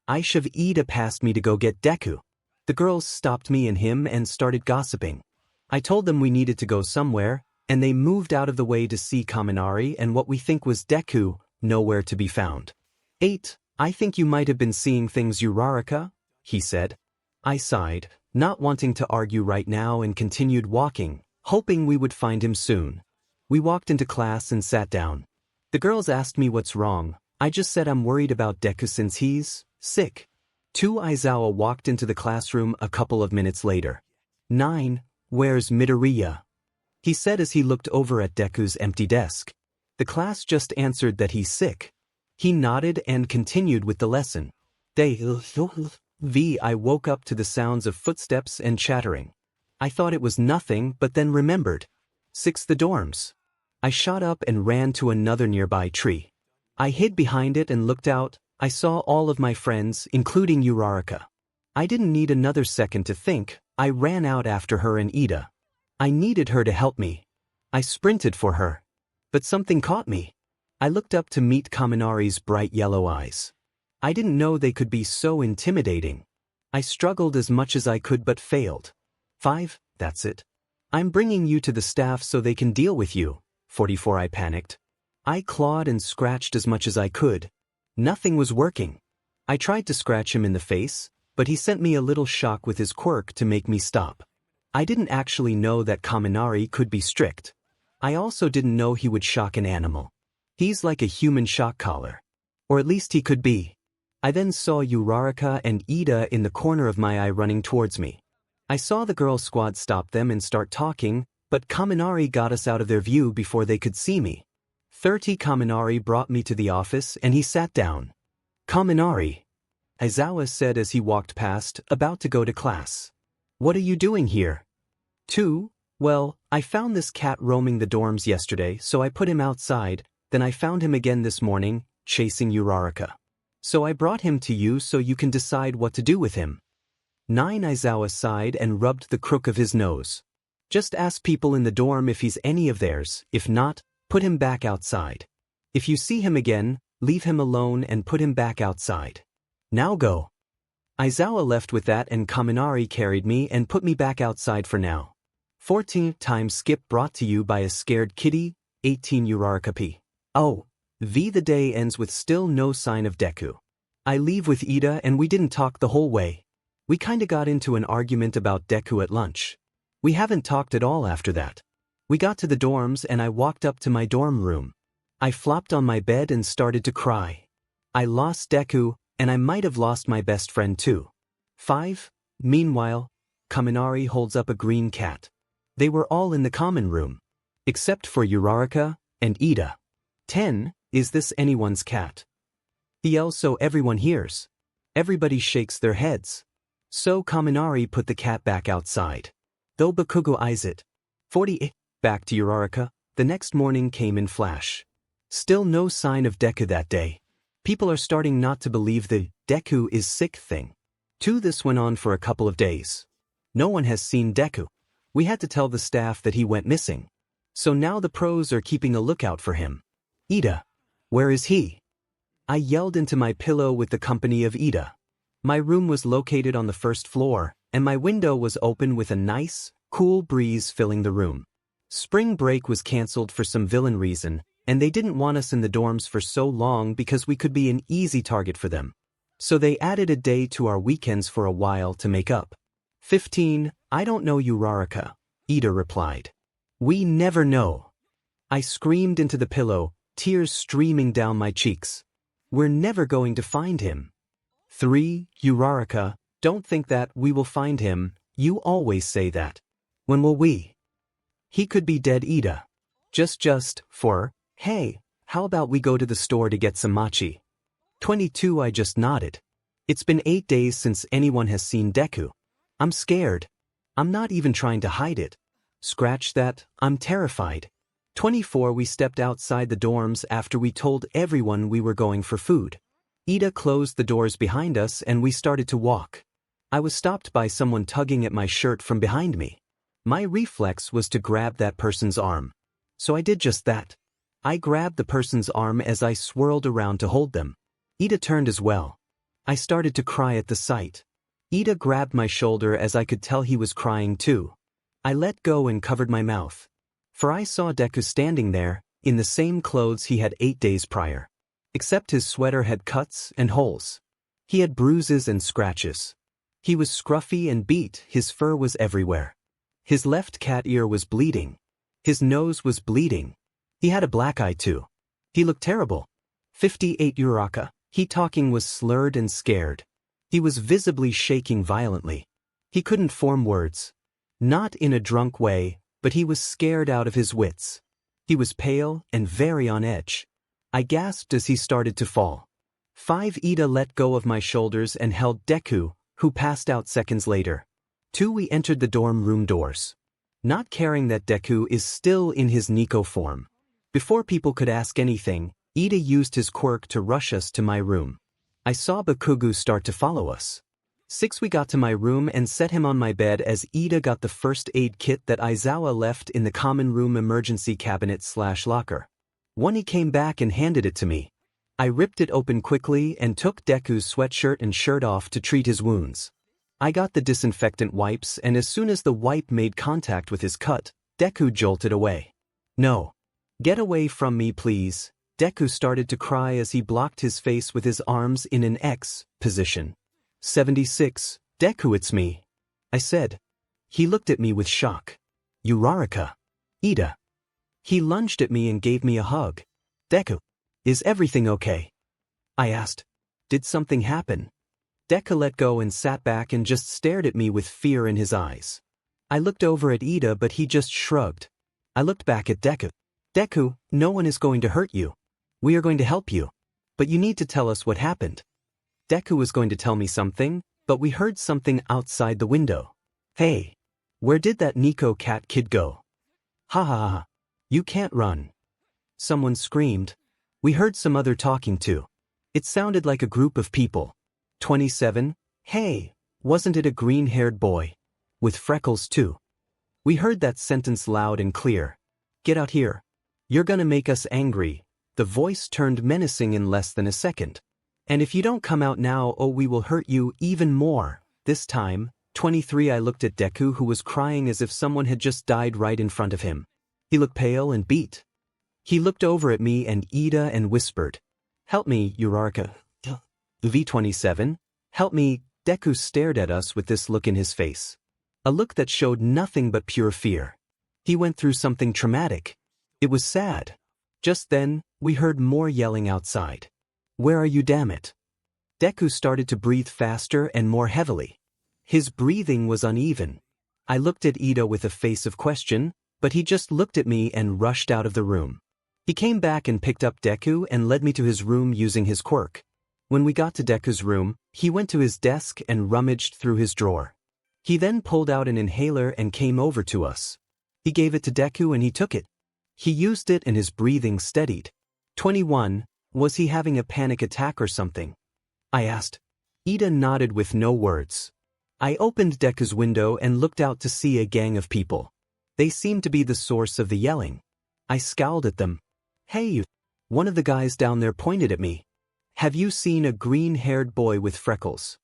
I shoved Ida past me to go get Deku. The girls stopped me and him and started gossiping. I told them we needed to go somewhere, and they moved out of the way to see Kaminari and what we think was Deku, nowhere to be found. 8. I think you might have been seeing things, 𝗬𝗧𝗏, he said. I sighed, not wanting to argue right now, and continued walking, hoping we would find him soon. We walked into class and sat down. The girls asked me what's wrong. I just said I'm worried about Deku since he's sick. 2. Aizawa walked into the classroom a couple of minutes later. 9. Where's Midoriya? He said as he looked over at Deku's empty desk. The class just answered that he's sick. He nodded and continued with the lesson. I woke up to the sounds of footsteps and chattering. I thought it was nothing, but then remembered. 6. The dorms. I shot up and ran to another nearby tree. I hid behind it and looked out. I saw all of my friends, including 𝗬𝗧𝗏. I didn't need another second to think. I ran out after her and Ida. I needed her to help me. I sprinted for her. But something caught me. I looked up to meet Kaminari's bright yellow eyes. I didn't know they could be so intimidating. I struggled as much as I could but failed. 5. That's it. I'm bringing you to the staff so they can deal with you. 44. I panicked. I clawed and scratched as much as I could. Nothing was working. I tried to scratch him in the face, but he sent me a little shock with his quirk to make me stop. I didn't actually know that Kaminari could be strict. I also didn't know he would shock an animal. He's like a human shock collar. Or at least he could be. I then saw 𝗬𝗧𝗏 and Ida in the corner of my eye running towards me. I saw the girl squad stop them and start talking, but Kaminari got us out of their view before they could see me. 30. Kaminari brought me to the office and he sat down. Kaminari, Aizawa said as he walked past, about to go to class. What are you doing here? 2. Well, I found this cat roaming the dorms yesterday, so I put him outside, then I found him again this morning, chasing 𝗬𝗧𝗏. So I brought him to you so you can decide what to do with him. 9. Aizawa sighed and rubbed the crook of his nose. Just ask people in the dorm if he's any of theirs. If not, put him back outside. If you see him again, leave him alone and put him back outside. Now go. Aizawa left with that and Kaminari carried me and put me back outside for now. 14. Time skip brought to you by a scared kitty. 18. 𝗬𝗧𝗏. Oh. The day ends with still no sign of Deku. I leave with Ida and we didn't talk the whole way. We kinda got into an argument about Deku at lunch. We haven't talked at all after that. We got to the dorms and I walked up to my dorm room. I flopped on my bed and started to cry. I lost Deku, and I might have lost my best friend too. 5. Meanwhile, Kaminari holds up a green cat. They were all in the common room. Except for 𝗬𝗧𝗏 and Ida. 10. Is this anyone's cat? He yells so everyone hears. Everybody shakes their heads. So Kaminari put the cat back outside. 𝗕𝗶𝗍𝗍. 40. Back to 𝗬𝗧𝗏. The next morning came in flash. Still no sign of Deku that day. People are starting not to believe the Deku is sick thing. 2. This went on for a couple of days. No one has seen Deku. We had to tell the staff that he went missing. So now the pros are keeping a lookout for him. Ida. Where is he? I yelled into my pillow with the company of Ida. My room was located on the first floor, and my window was open with a nice, cool breeze filling the room. Spring break was cancelled for some villain reason, and they didn't want us in the dorms for so long because we could be an easy target for them. So they added a day to our weekends for a while to make up. 15. I don't know 𝗬𝗧𝗏, Ida replied. We never know. I screamed into the pillow, tears streaming down my cheeks. We're never going to find him. 3. 𝗬𝗧𝗏, don't think that we will find him. You always say that. When will we? He could be dead, Ida. Just for, hey, how about we go to the store to get some mochi? 22. I just nodded. It's been 8 days since anyone has seen Deku. I'm scared. I'm not even trying to hide it. Scratch that, I'm terrified. 24 We stepped outside the dorms after we told everyone we were going for food. 𝗧𝗓 closed the doors behind us and we started to walk. I was stopped by someone tugging at my shirt from behind me. My reflex was to grab that person's arm. So I did just that. I grabbed the person's arm as I swirled around to hold them. 𝗧𝗓 turned as well. I started to cry at the sight. 𝗧𝗓 grabbed my shoulder as I could tell he was crying too. I let go and covered my mouth. For I saw Deku standing there, in the same clothes he had 8 days prior. Except his sweater had cuts and holes. He had bruises and scratches. He was scruffy and beat, his fur was everywhere. His left cat ear was bleeding. His nose was bleeding. He had a black eye too. He looked terrible. 58 Uraraka. He talking was slurred and scared. He was visibly shaking violently. He couldn't form words. Not in a drunk way, but he was scared out of his wits. He was pale and very on edge. I gasped as he started to fall. 5 𝗧𝗓 let go of my shoulders and held Deku, who passed out seconds later. 2 We entered the dorm room doors. Not caring that Deku is still in his Neko form. Before people could ask anything, 𝗧𝗓 used his quirk to rush us to my room. I saw Bakugo start to follow us. 6 We got to my room and set him on my bed as 𝗧𝗓 got the first aid kit that Aizawa left in the common room emergency cabinet/locker. 1 He came back and handed it to me. I ripped it open quickly and took Deku's sweatshirt and shirt off to treat his wounds. I got the disinfectant wipes and as soon as the wipe made contact with his cut, Deku jolted away. No. Get away from me please. Deku started to cry as he blocked his face with his arms in an X position. 76, Deku it's me. I said. He looked at me with shock. Uraraka. 𝗧𝗓. He lunged at me and gave me a hug. Deku. Is everything okay? I asked. Did something happen? Deku let go and sat back and just stared at me with fear in his eyes. I looked over at 𝗧𝗓 but he just shrugged. I looked back at Deku. Deku, no one is going to hurt you. We are going to help you. But you need to tell us what happened. Deku was going to tell me something, but we heard something outside the window. Hey, where did that Neko cat kid go? Ha ha ha. You can't run. Someone screamed. We heard some other talking too. It sounded like a group of people. 27, hey, wasn't it a green-haired boy? With freckles too. We heard that sentence loud and clear. Get out here. You're gonna make us angry. The voice turned menacing in less than a second. And if you don't come out now, oh, we will hurt you even more. This time, 23 I looked at Deku who was crying as if someone had just died right in front of him. He looked pale and beat. He looked over at me and 𝗧𝗓 and whispered, Help me, Uraraka. V27, help me. Deku stared at us with this look in his face. A look that showed nothing but pure fear. He went through something traumatic. It was sad. Just then, we heard more yelling outside. Where are you, damn it? Deku started to breathe faster and more heavily. His breathing was uneven. I looked at 𝗧𝗓 with a face of question, but he just looked at me and rushed out of the room. He came back and picked up Deku and led me to his room using his quirk. When we got to Deku's room, he went to his desk and rummaged through his drawer. He then pulled out an inhaler and came over to us. He gave it to Deku and he took it. He used it and his breathing steadied. 21, was he having a panic attack or something? I asked. 𝗧𝗓 nodded with no words. I opened Deku's window and looked out to see a gang of people. They seemed to be the source of the yelling. I scowled at them. Hey you. One of the guys down there pointed at me. Have you seen a green-haired boy with freckles?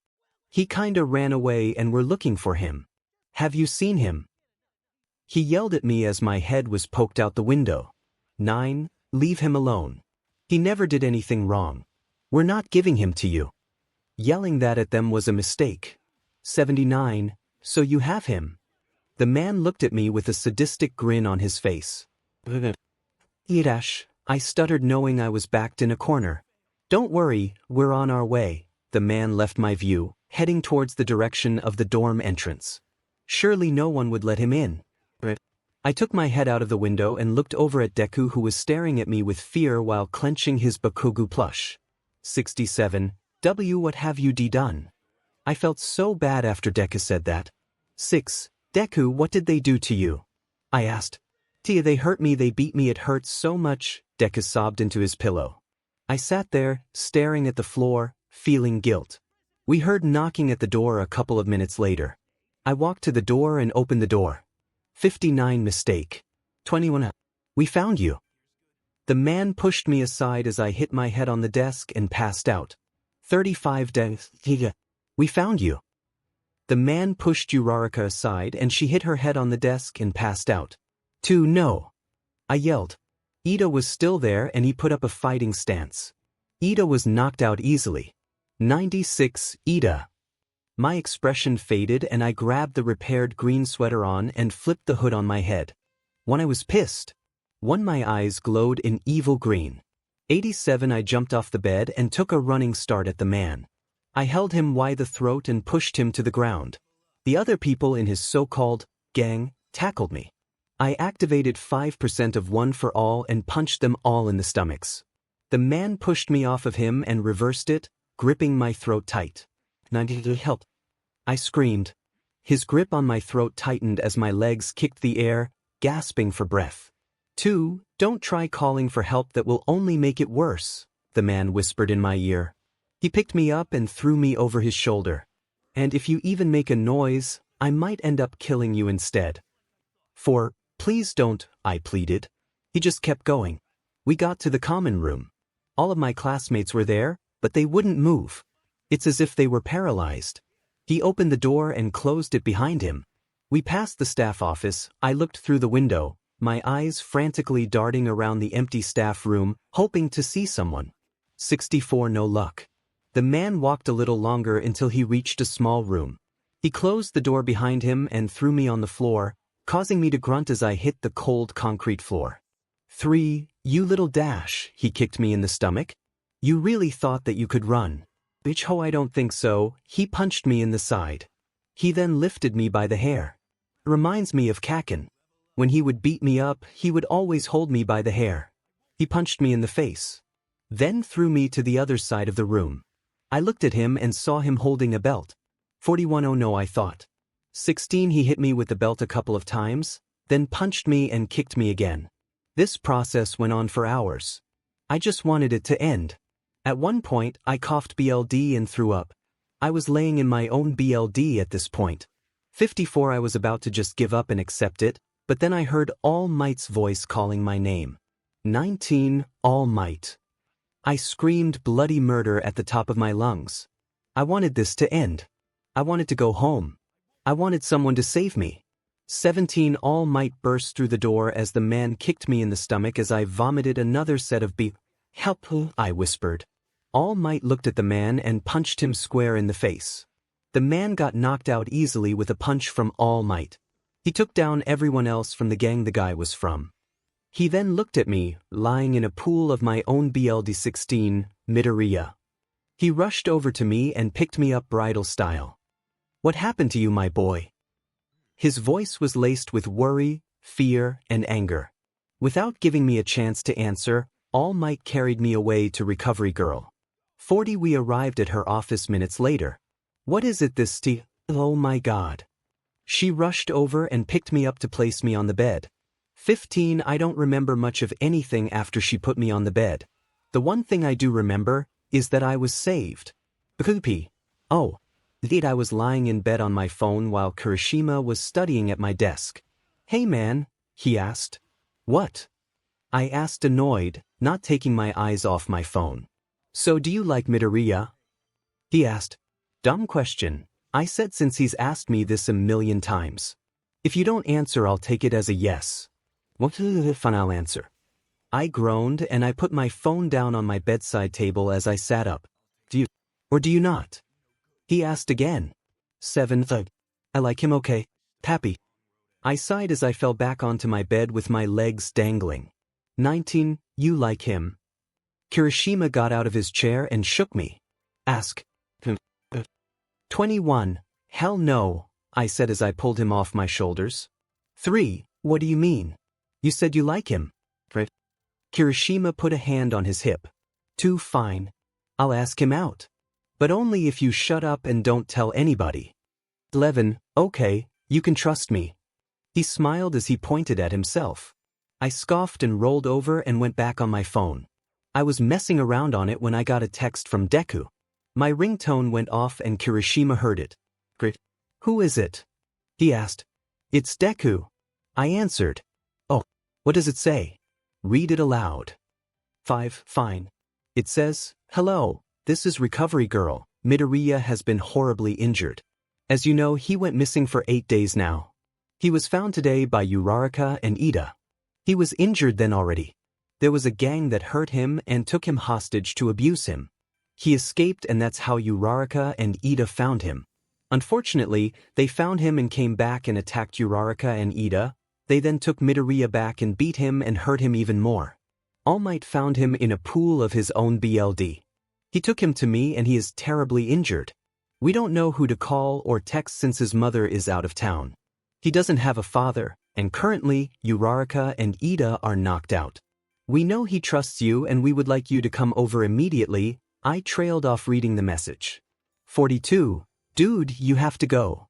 He kinda ran away and we're looking for him. Have you seen him? He yelled at me as my head was poked out the window. 9, leave him alone. He never did anything wrong. We're not giving him to you. Yelling that at them was a mistake. 79, so you have him. The man looked at me with a sadistic grin on his face. 𝗧𝗓, I stuttered knowing I was backed in a corner. Don't worry, we're on our way. The man left my view, heading towards the direction of the dorm entrance. Surely no one would let him in. I took my head out of the window and looked over at Deku who was staring at me with fear while clenching his Bakugo plush. 67, what have you done? I felt so bad after Deku said that. 6, Deku, what did they do to you? I asked. Tia, they hurt me, they beat me, it hurts so much, Deku sobbed into his pillow. I sat there, staring at the floor, feeling guilt. We heard knocking at the door a couple of minutes later. I walked to the door and opened the door. 59 mistake. 21. We found you. The man pushed me aside as I hit my head on the desk and passed out. 35 death. We found you. The man pushed 𝗬𝗓𝗏 aside and she hit her head on the desk and passed out. 2. No. I yelled. Ida was still there and he put up a fighting stance. Ida was knocked out easily. 96 Ida. My expression faded and I grabbed the repaired green sweater on and flipped the hood on my head. When I was pissed. When my eyes glowed in evil green. 87 I jumped off the bed and took a running start at the man. I held him by the throat and pushed him to the ground. The other people in his so-called gang tackled me. I activated 5% of one for all and punched them all in the stomachs. The man pushed me off of him and reversed it, gripping my throat tight. 90 help. I screamed. His grip on my throat tightened as my legs kicked the air, gasping for breath. 2. Don't try calling for help, that will only make it worse, the man whispered in my ear. He picked me up and threw me over his shoulder. And if you even make a noise, I might end up killing you instead. 4. Please don't, I pleaded. He just kept going. We got to the common room. All of my classmates were there, but they wouldn't move. It's as if they were paralyzed. He opened the door and closed it behind him. We passed the staff office. I looked through the window, my eyes frantically darting around the empty staff room, hoping to see someone. 64 No luck. The man walked a little longer until he reached a small room. He closed the door behind him and threw me on the floor, causing me to grunt as I hit the cold concrete floor. 3. You little dash, he kicked me in the stomach. You really thought that you could run. Bitch ho, I don't think so. He punched me in the side. He then lifted me by the hair. Reminds me of Kacchan. When he would beat me up, he would always hold me by the hair. He punched me in the face. Then threw me to the other side of the room. I looked at him and saw him holding a belt. 41 Oh no, I thought. 16 He hit me with the belt a couple of times, then punched me and kicked me again. This process went on for hours. I just wanted it to end. At one point, I coughed BLD and threw up. I was laying in my own BLD at this point. 54 I was about to just give up and accept it, but then I heard All Might's voice calling my name. 19 All Might. I screamed bloody murder at the top of my lungs. I wanted this to end. I wanted to go home. I wanted someone to save me. 17 All Might burst through the door as the man kicked me in the stomach as I vomited another set of help, I whispered. All Might looked at the man and punched him square in the face. The man got knocked out easily with a punch from All Might. He took down everyone else from the gang the guy was from. He then looked at me, lying in a pool of my own BLD 16, 𝗵𝗲𝗏. He rushed over to me and picked me up bridal style. What happened to you, my boy? His voice was laced with worry, fear, and anger. Without giving me a chance to answer, All Might carried me away to Recovery Girl. 40 We arrived at her office minutes later. What is it this tea? Oh my God. She rushed over and picked me up to place me on the bed. 15 I don't remember much of anything after she put me on the bed. The one thing I do remember is that I was saved. Poopy. Oh. Indeed, I was lying in bed on my phone while Kirishima was studying at my desk. Hey man, he asked. What? I asked, annoyed, not taking my eyes off my phone. So do you like 𝗵𝗲𝗏? He asked. Dumb question, I said, since he's asked me this a million times. If you don't answer, I'll take it as a yes. What if I'll answer? I groaned and I put my phone down on my bedside table as I sat up. Do you, or do you not? He asked again. 7 I like him, okay, Pappy. I sighed as I fell back onto my bed with my legs dangling. 19 You like him? Kirishima got out of his chair and shook me. Ask. 21 Hell no, I said as I pulled him off my shoulders. 3 What do you mean? You said you like him. Kirishima put a hand on his hip. 2 Fine. I'll ask him out. But only if you shut up and don't tell anybody. 11 Okay, you can trust me. He smiled as he pointed at himself. I scoffed and rolled over and went back on my phone. I was messing around on it when I got a text from Deku. My ringtone went off and Kirishima heard it. "Grit. Who is it?" he asked. "It's Deku," I answered. "Oh, what does it say?" "Read it aloud." 5. Fine. It says, "Hello, this is Recovery Girl. Midoriya has been horribly injured. As you know, he went missing for 8 days now. He was found today by Uraraka and Ida. He was injured then already. There was a gang that hurt him and took him hostage to abuse him. He escaped and that's how Uraraka and Ida found him. Unfortunately, they found him and came back and attacked Uraraka and Ida. They then took Midoriya back and beat him and hurt him even more. All Might found him in a pool of his own blood. He took him to me and he is terribly injured. We don't know who to call or text since his mother is out of town. He doesn't have a father, and currently, Uraraka and Ida are knocked out. We know he trusts you and we would like you to come over immediately." I trailed off reading the message. 42. Dude, you have to go.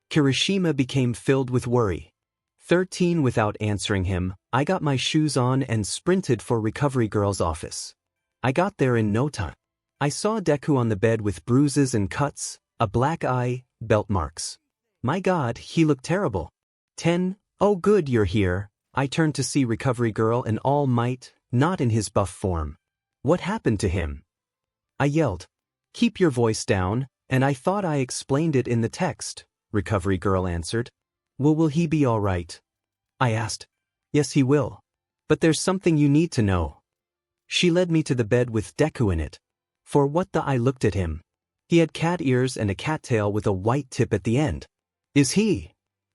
Kirishima became filled with worry. 13. Without answering him, I got my shoes on and sprinted for Recovery Girl's office. I got there in no time. I saw Deku on the bed with bruises and cuts, a black eye, belt marks. My God, he looked terrible. 10. Oh good, you're here. I turned to see Recovery Girl and All Might, not in his buff form. What happened to him? I yelled. "Keep your voice down," and I thought I explained it in the text, Recovery Girl answered. Will he be all right?" I asked. "Yes, he will. But there's something you need to know." She led me to the bed with Deku in it. For what the I looked at him. He had cat ears and a cattail with a white tip at the end. Is he?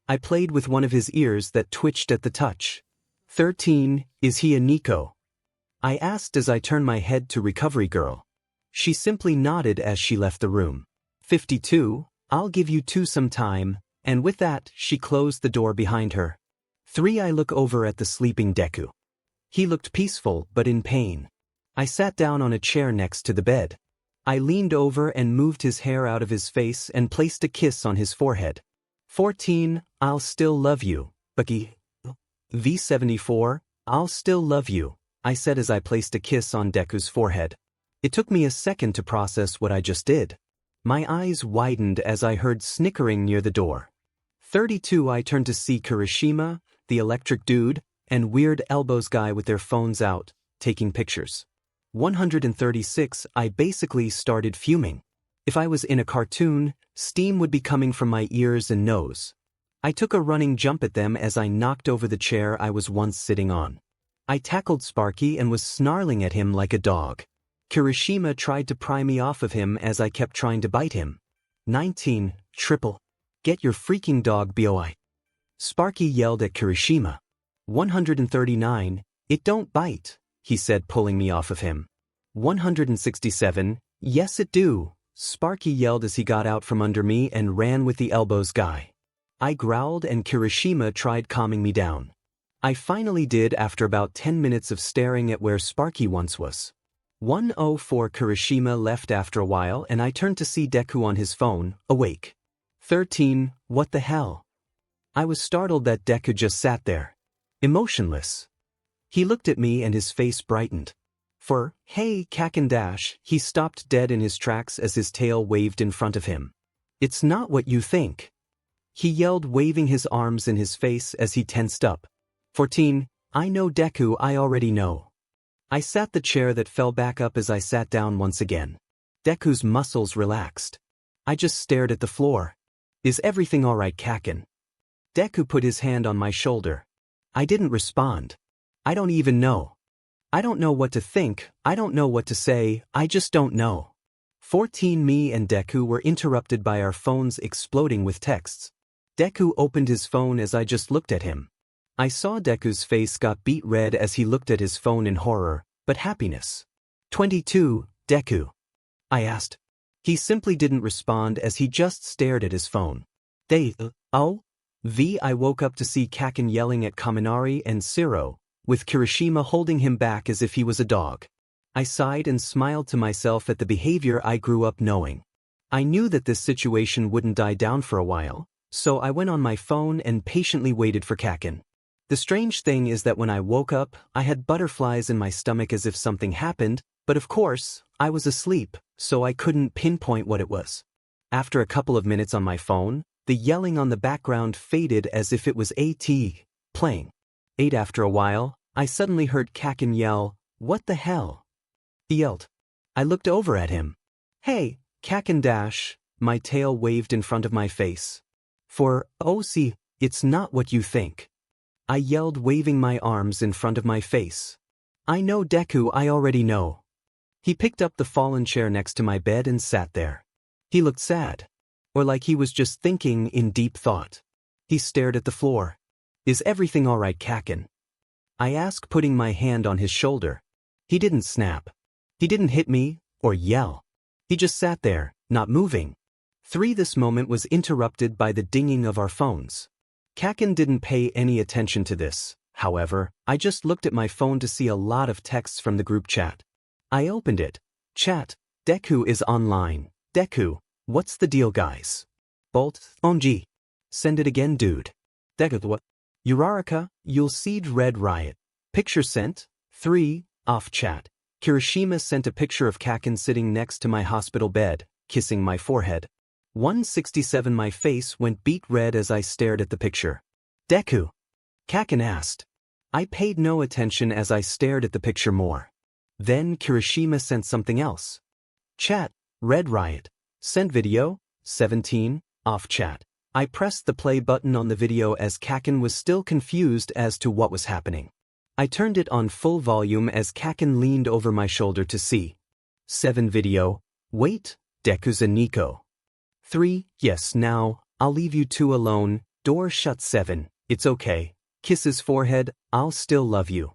I played with one of his ears that twitched at the touch. 13. Is he a Neko? I asked as I turned my head to Recovery Girl. She simply nodded as she left the room. 52. I'll give you two some time, and with that, she closed the door behind her. 3. I look over at the sleeping Deku. He looked peaceful but in pain. I sat down on a chair next to the bed. I leaned over and moved his hair out of his face and placed a kiss on his forehead. 14. I'll still love you, Bucky. V74, I'll still love you, I said as I placed a kiss on Deku's forehead. It took me a second to process what I just did. My eyes widened as I heard snickering near the door. 32. I turned to see Kirishima, the electric dude, and Weird Elbows guy with their phones out, taking pictures. 136. I basically started fuming. If I was in a cartoon, steam would be coming from my ears and nose. I took a running jump at them as I knocked over the chair I was once sitting on. I tackled Sparky and was snarling at him like a dog. Kirishima tried to pry me off of him as I kept trying to bite him. 19. Triple. Get your freaking dog boi. Sparky yelled at Kirishima. 139. It don't bite, he said, pulling me off of him. 167. Yes it do, Sparky yelled as he got out from under me and ran with the elbows guy. I growled and Kirishima tried calming me down. I finally did after about 10 minutes of staring at where Sparky once was. 104. Kirishima left after a while and I turned to see Deku on his phone, awake. 13. What the hell? I was startled that Deku just sat there. Emotionless. He looked at me and his face brightened. Hey, Kacchan, he stopped dead in his tracks as his tail waved in front of him. It's not what you think. He yelled, waving his arms in his face as he tensed up. 14. I know Deku, I already know. I sat the chair that fell back up as I sat down once again. Deku's muscles relaxed. I just stared at the floor. Is everything alright, Kacchan? Deku put his hand on my shoulder. I didn't respond. I don't even know. I don't know what to think, I don't know what to say, I just don't know. 14. Me and Deku were interrupted by our phones exploding with texts. Deku opened his phone as I just looked at him. I saw Deku's face got beet red as he looked at his phone in horror, but happiness. 22. Deku? I asked. He simply didn't respond as he just stared at his phone. I woke up to see Kacchan yelling at Kaminari and Zero, with Kirishima holding him back as if he was a dog. I sighed and smiled to myself at the behavior I grew up knowing. I knew that this situation wouldn't die down for a while, so I went on my phone and patiently waited for Kacchan. The strange thing is that when I woke up, I had butterflies in my stomach as if something happened, but of course, I was asleep, so I couldn't pinpoint what it was. After a couple of minutes on my phone, the yelling on the background faded as if it was AT playing. After a while, I suddenly heard Kacchan yell, "What the hell?" He yelled. I looked over at him. "Hey, Kacchan dash," my tail waved in front of my face. "For, oh see, it's not what you think," I yelled, waving my arms in front of my face. "I know Deku, I already know." He picked up the fallen chair next to my bed and sat there. He looked sad. Or like he was just thinking in deep thought. He stared at the floor. "Is everything all right, Kacchan?" I asked, putting my hand on his shoulder. He didn't snap. He didn't hit me or yell. He just sat there, not moving. This moment was interrupted by the dinging of our phones. Kacchan didn't pay any attention to this. However, I just looked at my phone to see a lot of texts from the group chat. I opened it. Chat, Deku is online. Deku, what's the deal, guys? Bolt, OMG. Send it again, dude. Deku, what? 𝗬𝗓𝗏 𝐔𝐬𝐽 Picture sent. 3, off chat. Kirishima sent a picture of Kacchan sitting next to my hospital bed, kissing my forehead. 167 My face went beet red as I stared at the picture. Deku? Kacchan asked. I paid no attention as I stared at the picture more. Then Kirishima sent something else. Chat, Red Riot. Sent video, 17, off chat. I pressed the play button on the video as Kacchan was still confused as to what was happening. I turned it on full volume as Kacchan leaned over my shoulder to see. 7 video, wait, Deku's a Nico. 3, yes, now, I'll leave you two alone, door shut. 7, it's okay, kiss his forehead, I'll still love you.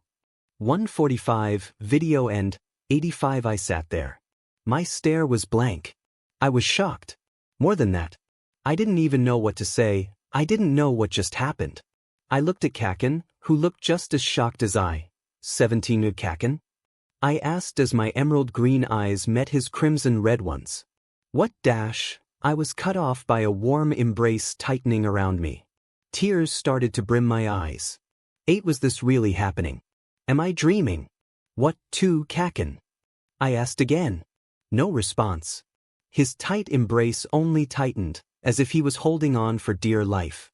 145, video end, 85 I sat there. My stare was blank. I was shocked. More than that. I didn't even know what to say, I didn't know what just happened. I looked at Kacchan, who looked just as shocked as I. 17 Kacchan? I asked as my emerald green eyes met his crimson red ones. What dash? I was cut off by a warm embrace tightening around me. Tears started to brim my eyes. Was this really happening? Am I dreaming? What to Kacchan? I asked again. No response. His tight embrace only tightened, as if he was holding on for dear life.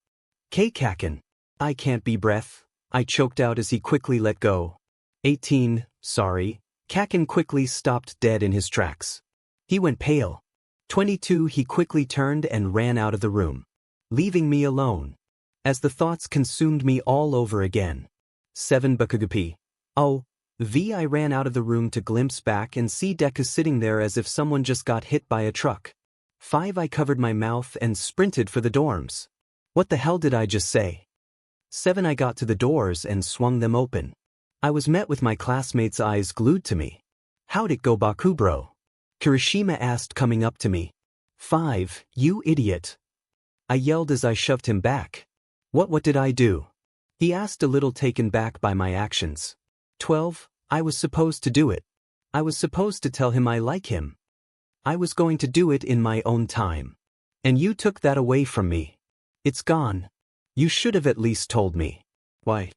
Kacchan. I can't be breath, I choked out as he quickly let go. 18, sorry. Kacchan quickly stopped dead in his tracks. He went pale. 22 He quickly turned and ran out of the room, leaving me alone. As the thoughts consumed me all over again. 7 𝗵𝗃𝗵𝐵. Oh, I ran out of the room to glimpse back and see Deku sitting there as if someone just got hit by a truck. 5 I covered my mouth and sprinted for the dorms. What the hell did I just say? 7 I got to the doors and swung them open. I was met with my classmates' eyes glued to me. How'd it go, Baku bro? Kirishima asked, coming up to me. 5 You idiot. I yelled as I shoved him back. What did I do? He asked, a little taken back by my actions. 12 I was supposed to do it. I was supposed to tell him I like him. I was going to do it in my own time. And you took that away from me. It's gone. You should have at least told me. Why?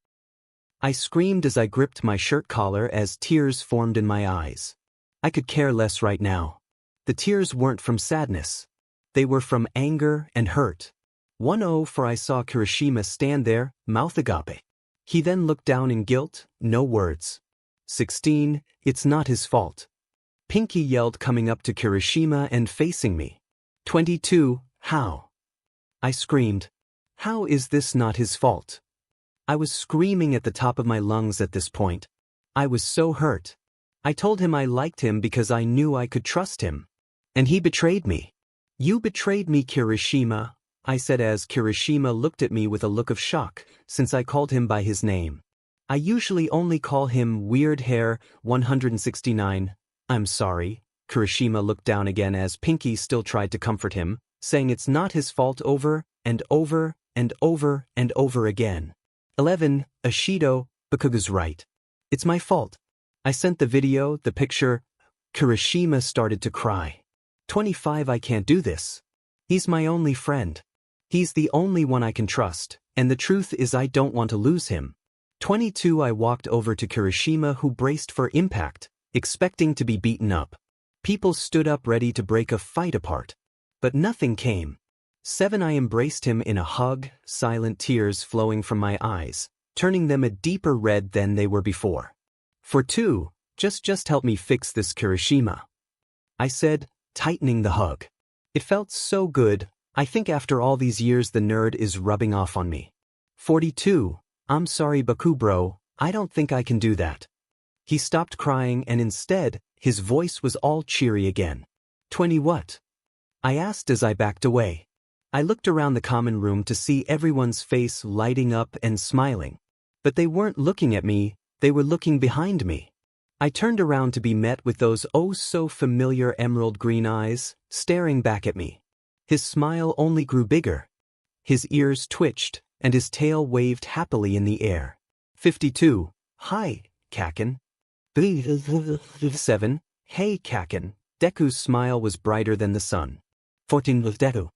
I screamed as I gripped my shirt collar as tears formed in my eyes. I could care less right now. The tears weren't from sadness. They were from anger and hurt. 10 For I saw Kirishima stand there, mouth agape. He then looked down in guilt, no words. 16 It's not his fault. Pinky yelled, coming up to Kirishima and facing me. 22 How? I screamed. How is this not his fault? I was screaming at the top of my lungs at this point. I was so hurt. I told him I liked him because I knew I could trust him. And he betrayed me. You betrayed me, Kirishima, I said as Kirishima looked at me with a look of shock, since I called him by his name. I usually only call him Weird Hair 169. I'm sorry. Kirishima looked down again as Pinky still tried to comfort him, saying it's not his fault over and over and over and over again. 11 Ashido, Bakuga's right. It's my fault. I sent the video, the picture. Kirishima started to cry. 25 I can't do this. He's my only friend. He's the only one I can trust, and the truth is I don't want to lose him. 22 I walked over to Kirishima, who braced for impact, expecting to be beaten up. People stood up ready to break a fight apart. But nothing came. 7 I embraced him in a hug, silent tears flowing from my eyes, turning them a deeper red than they were before. For 2, just help me fix this, Kirishima, I said, tightening the hug. It felt so good. I think after all these years the nerd is rubbing off on me. 42, I'm sorry Baku bro, I don't think I can do that. He stopped crying and instead, his voice was all cheery again. 20 what? I asked as I backed away. I looked around the common room to see everyone's face lighting up and smiling. But they weren't looking at me, they were looking behind me. I turned around to be met with those oh so familiar emerald green eyes, staring back at me. His smile only grew bigger. His ears twitched, and his tail waved happily in the air. 52, hi, Kacchan. 7, hey Kacchan. Deku's smile was brighter than the sun. 14 with Deku.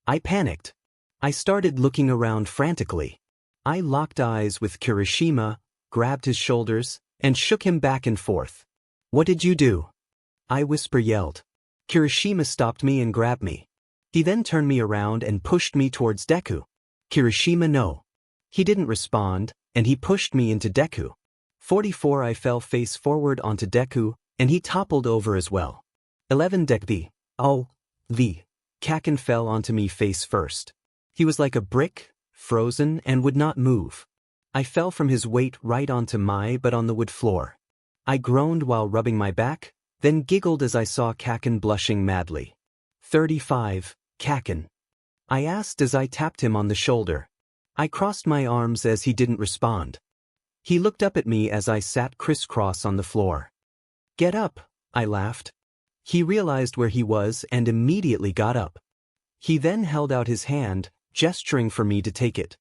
I panicked. I started looking around frantically. I locked eyes with Kirishima, grabbed his shoulders, and shook him back and forth. What did you do? I yelled. Kirishima stopped me and grabbed me. He then turned me around and pushed me towards Deku. Kirishima no. He didn't respond, and he pushed me into Deku. 44 I fell face forward onto Deku, and he toppled over as well. 11 Deku. Oh, the. Kacchan fell onto me face first. He was like a brick, frozen and would not move. I fell from his weight right onto my but on the wood floor. I groaned while rubbing my back, then giggled as I saw Kacchan blushing madly. 35, Kacchan. I asked as I tapped him on the shoulder. I crossed my arms as he didn't respond. He looked up at me as I sat crisscross on the floor. Get up, I laughed. He realized where he was and immediately got up. He then held out his hand, gesturing for me to take it.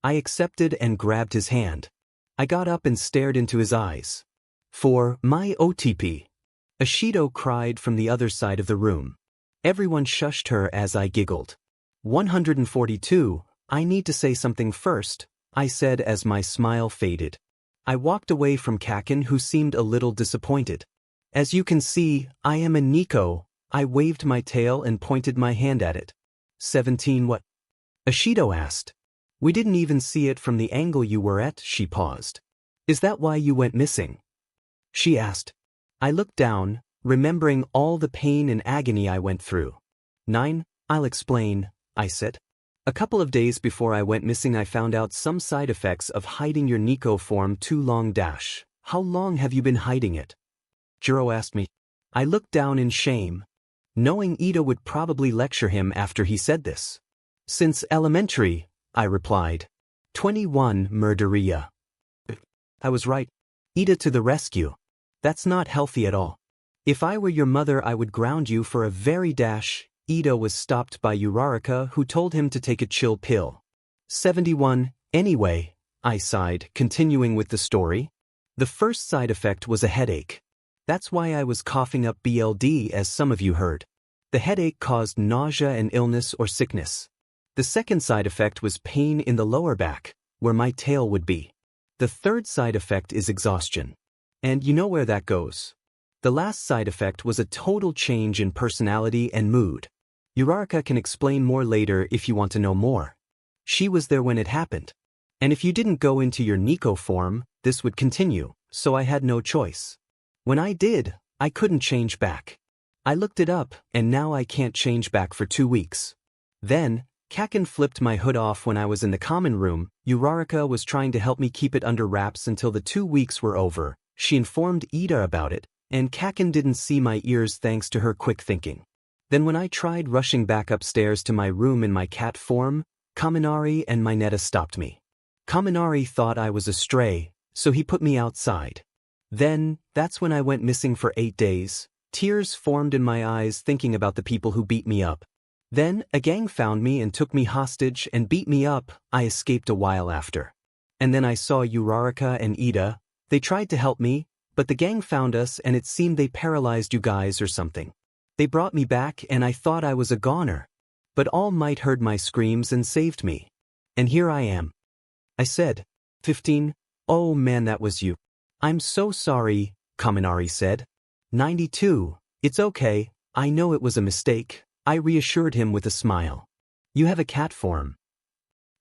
I accepted and grabbed his hand. I got up and stared into his eyes. For my OTP. Ashido cried from the other side of the room. Everyone shushed her as I giggled. 142, I need to say something first, I said as my smile faded. I walked away from Kacchan, who seemed a little disappointed. As you can see, I am a Neko. I waved my tail and pointed my hand at it. 17 what? Ashido asked. We didn't even see it from the angle you were at, she paused. Is that why you went missing? She asked. I looked down, remembering all the pain and agony I went through. 9, I'll explain, I said. A couple of days before I went missing I found out some side effects of hiding your Neko form too long. How long have you been hiding it? Jiro asked me. I looked down in shame, knowing Ida would probably lecture him after he said this. Since elementary, I replied. 21 𝗵𝗲. I was right. Ida to the rescue. That's not healthy at all. If I were your mother I would ground you for a very dash. Ida was stopped by Uraraka, who told him to take a chill pill. 71, anyway, I sighed, continuing with the story. The first side effect was a headache. That's why I was coughing up BLD, as some of you heard. The headache caused nausea and illness or sickness. The second side effect was pain in the lower back, where my tail would be. The third side effect is exhaustion. And you know where that goes. The last side effect was a total change in personality and mood. Uraraka can explain more later if you want to know more. She was there when it happened. And if you didn't go into your Neko form, this would continue, so I had no choice. When I did, I couldn't change back. I looked it up, and now I can't change back for 2 weeks. Then, Kacchan flipped my hood off when I was in the common room. Uraraka was trying to help me keep it under wraps until the 2 weeks were over. She informed Ida about it, and Kacchan didn't see my ears thanks to her quick thinking. Then when I tried rushing back upstairs to my room in my cat form, Kaminari and Mineta stopped me. Kaminari thought I was a stray, so he put me outside. Then, that's when I went missing for 8 days. Tears formed in my eyes thinking about the people who beat me up. Then, a gang found me and took me hostage and beat me up. I escaped a while after. And then I saw Uraraka and Ida. They tried to help me, but the gang found us and it seemed they paralyzed you guys or something. They brought me back and I thought I was a goner. But All Might heard my screams and saved me. And here I am. I said. 15. Oh man, that was you. I'm so sorry, Kaminari said. 92. It's okay, I know it was a mistake, I reassured him with a smile. You have a cat form.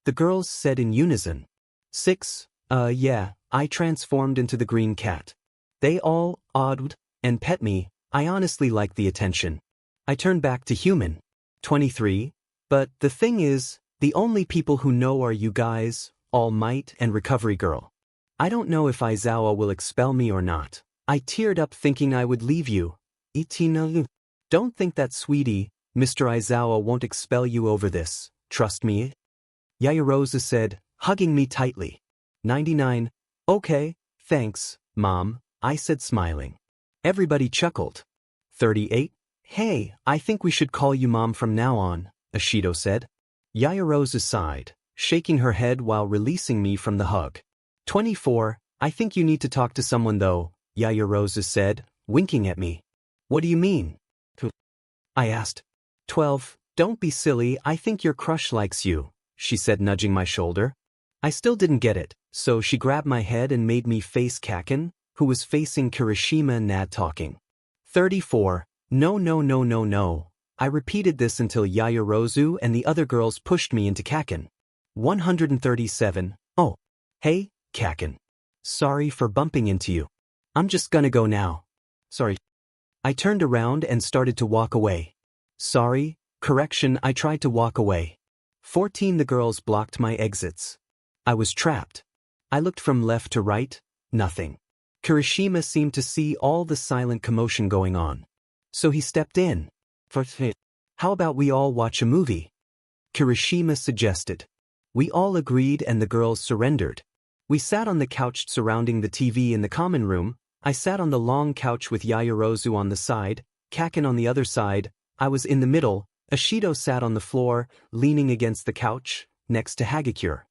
The girls said in unison. 6. Yeah, I transformed into the green cat. They all awed and pet me, I honestly like the attention. I turned back to human. 23. But the thing is, the only people who know are you guys, All Might and Recovery Girl. I don't know if Aizawa will expel me or not. I teared up thinking I would leave you. Itina. Don't think that, sweetie, Mr. Aizawa won't expel you over this, trust me. 𝐎𝐻𝐻𝐼𝐧𝐿 said, hugging me tightly. 99. Okay, thanks, Mom, I said smiling. Everybody chuckled. 38. Hey, I think we should call you Mom from now on, Ishido said. 𝐎𝐻𝐻𝐼𝐧𝐿 sighed, shaking her head while releasing me from the hug. 24. I think you need to talk to someone though, 𝐎𝐻𝐻𝐼𝐧𝐿 said, winking at me. What do you mean? I asked. 12. Don't be silly, I think your crush likes you, she said, nudging my shoulder. I still didn't get it, so she grabbed my head and made me face Kacchan, who was facing Kirishima and Nad talking. 34. No no no no no. I repeated this until 𝐎𝐻𝐻𝐼𝐧𝐿 and the other girls pushed me into Kacchan. 137. Oh. Hey, Kacchan. Sorry for bumping into you. I'm just gonna go now. Sorry. I turned around and started to walk away. Sorry, correction, I tried to walk away. 14. The girls blocked my exits. I was trapped. I looked from left to right, nothing. Kirishima seemed to see all the silent commotion going on. So he stepped in. How about we all watch a movie? Kirishima suggested. We all agreed and the girls surrendered. We sat on the couch surrounding the TV in the common room. I sat on the long couch with 𝐎𝐻𝐻𝐼𝐧𝐿 on the side, Kacchan on the other side. I was in the middle. Ishido sat on the floor, leaning against the couch, next to 𝐎𝐻𝐻𝐼𝐧𝐿.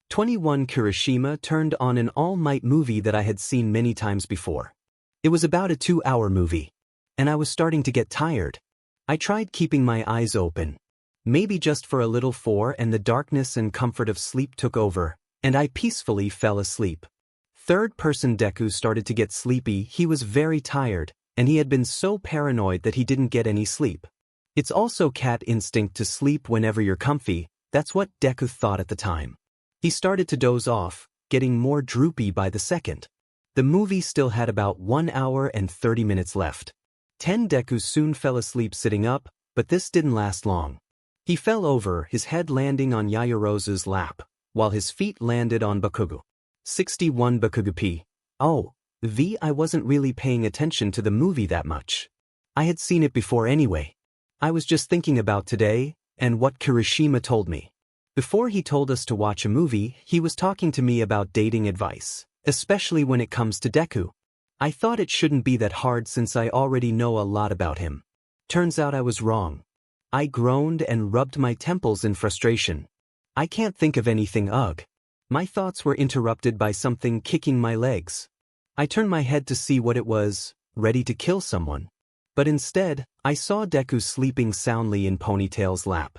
21. Kirishima turned on an All Might movie that I had seen many times before. It was about a 2-hour movie. And I was starting to get tired. I tried keeping my eyes open. Maybe just for a little and the darkness and comfort of sleep took over, and I peacefully fell asleep. Third-person Deku started to get sleepy. He was very tired, and he had been so paranoid that he didn't get any sleep. It's also cat instinct to sleep whenever you're comfy, that's what Deku thought at the time. He started to doze off, getting more droopy by the second. The movie still had about 1 hour and 30 minutes left. 10. Deku soon fell asleep sitting up, but this didn't last long. He fell over, his head landing on 𝐎𝐻𝐻𝐼𝐧𝐿's lap, while his feet landed on Bakugo. 61. 𝗵𝗃𝗲. Oh, I wasn't really paying attention to the movie that much. I had seen it before anyway. I was just thinking about today, and what Kirishima told me. Before he told us to watch a movie, he was talking to me about dating advice, especially when it comes to Deku. I thought it shouldn't be that hard since I already know a lot about him. Turns out I was wrong. I groaned and rubbed my temples in frustration. I can't think of anything. Ugh. My thoughts were interrupted by something kicking my legs. I turned my head to see what it was, ready to kill someone. But instead, I saw Deku sleeping soundly in Ponytail's lap.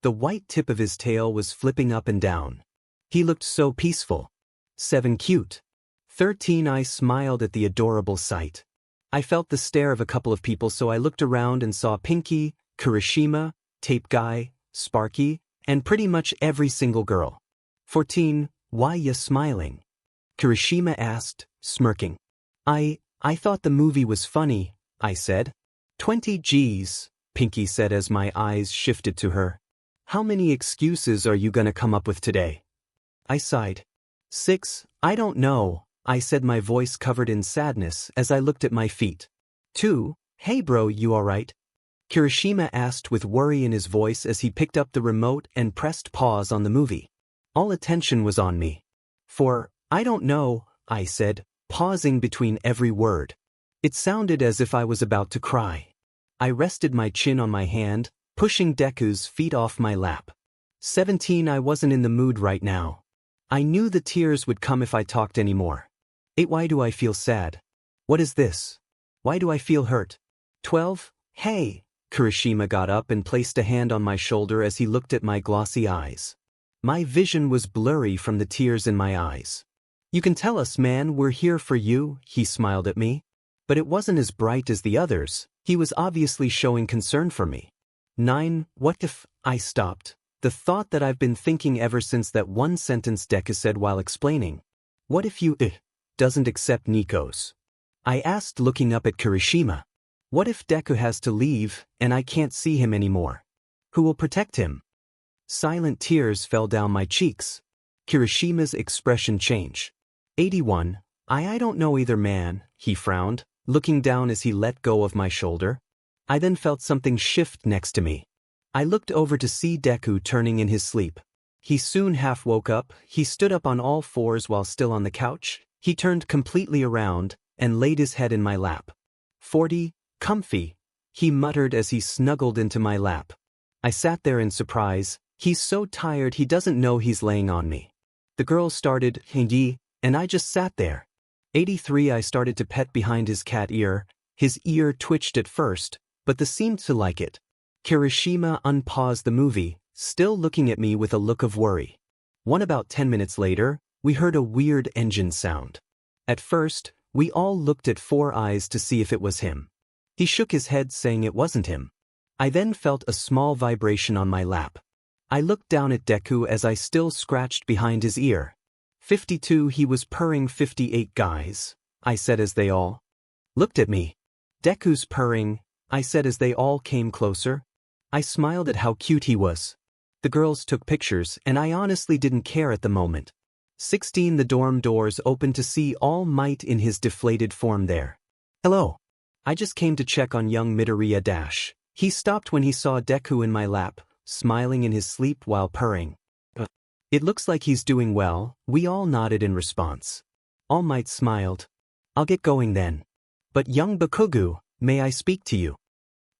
The white tip of his tail was flipping up and down. He looked so peaceful. 7. Cute. 13. I smiled at the adorable sight. I felt the stare of a couple of people, so I looked around and saw Pinky, Kirishima, Tape Guy, Sparky, and pretty much every single girl. 14. Why ya smiling? Kirishima asked, smirking. I thought the movie was funny, I said. 20. Geez, Pinky said as my eyes shifted to her. How many excuses are you gonna come up with today? I sighed. 6. I don't know, I said, my voice covered in sadness as I looked at my feet. 2. Hey bro, you alright? Kirishima asked with worry in his voice as he picked up the remote and pressed pause on the movie. All attention was on me. 4. I don't know, I said, pausing between every word. It sounded as if I was about to cry. I rested my chin on my hand, pushing Deku's feet off my lap. 17. I wasn't in the mood right now. I knew the tears would come if I talked anymore. 8. Why do I feel sad? What is this? Why do I feel hurt? 12. Hey, 𝗓𝗫𝗄𝐻 got up and placed a hand on my shoulder as he looked at my glossy eyes. My vision was blurry from the tears in my eyes. "You can tell us, man, we're here for you," he smiled at me. But it wasn't as bright as the others. He was obviously showing concern for me. 9. What if I stopped? The thought that I've been thinking ever since that one sentence Deku said while explaining. What if you doesn't accept Neko's? I asked, looking up at 𝗓𝗫𝗄𝐻. What if Deku has to leave, and I can't see him anymore? Who will protect him? Silent tears fell down my cheeks. 𝗓𝗫𝗄𝐻's expression changed. 81. I don't know either, man, he frowned, looking down as he let go of my shoulder. I then felt something shift next to me. I looked over to see Deku turning in his sleep. He soon half woke up. He stood up on all fours while still on the couch. He turned completely around and laid his head in my lap. 40. Comfy, he muttered as he snuggled into my lap. I sat there in surprise. He's so tired he doesn't know he's laying on me. The girl started, "Hindi," and I just sat there. 83. I started to pet behind his cat ear. His ear twitched at first, but the seemed to like it. 𝗓𝗫𝗄𝐻 unpaused the movie, still looking at me with a look of worry. About 10 minutes later, we heard a weird engine sound. At first, we all looked at Four Eyes to see if it was him. He shook his head saying it wasn't him. I then felt a small vibration on my lap. I looked down at Deku as I still scratched behind his ear. 52. He was purring. 58. Guys, I said as they all looked at me. Deku's purring, I said as they all came closer. I smiled at how cute he was. The girls took pictures, and I honestly didn't care at the moment. 16. The dorm doors opened to see All Might in his deflated form there. "Hello. I just came to check on young Midoriya. He stopped when he saw Deku in my lap, smiling in his sleep while purring. It looks like he's doing well." We all nodded in response. All Might smiled. "I'll get going then. But young Bakugo, may I speak to you?"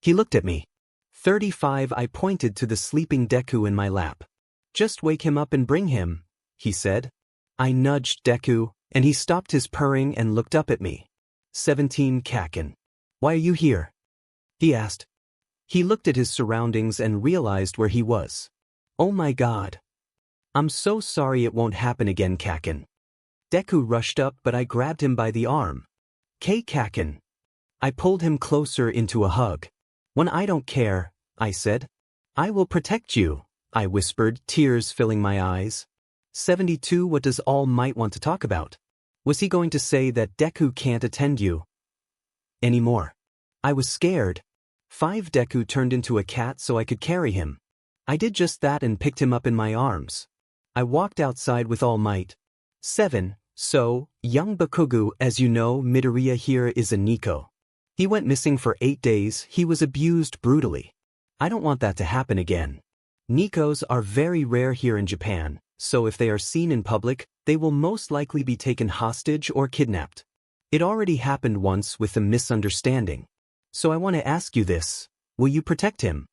He looked at me. 35. I pointed to the sleeping Deku in my lap. "Just wake him up and bring him," he said. I nudged Deku, and he stopped his purring and looked up at me. 17. Kacchan. "Why are you here?" he asked. He looked at his surroundings and realized where he was. "Oh my god. I'm so sorry, it won't happen again, Kacchan." Deku rushed up, but I grabbed him by the arm. Kacchan." I pulled him closer into a hug. "I don't care," I said. "I will protect you," I whispered, tears filling my eyes. 72. What does All Might want to talk about? Was he going to say that Deku can't attend you anymore? I was scared. 5. Deku turned into a cat so I could carry him. I did just that and picked him up in my arms. I walked outside with All Might. 7. So, young Bakugo, as you know, Midoriya here is a Neko. He went missing for 8 days. He was abused brutally. I don't want that to happen again. Nekos are very rare here in Japan, so if they are seen in public, they will most likely be taken hostage or kidnapped. It already happened once with a misunderstanding. So I want to ask you this. Will you protect him?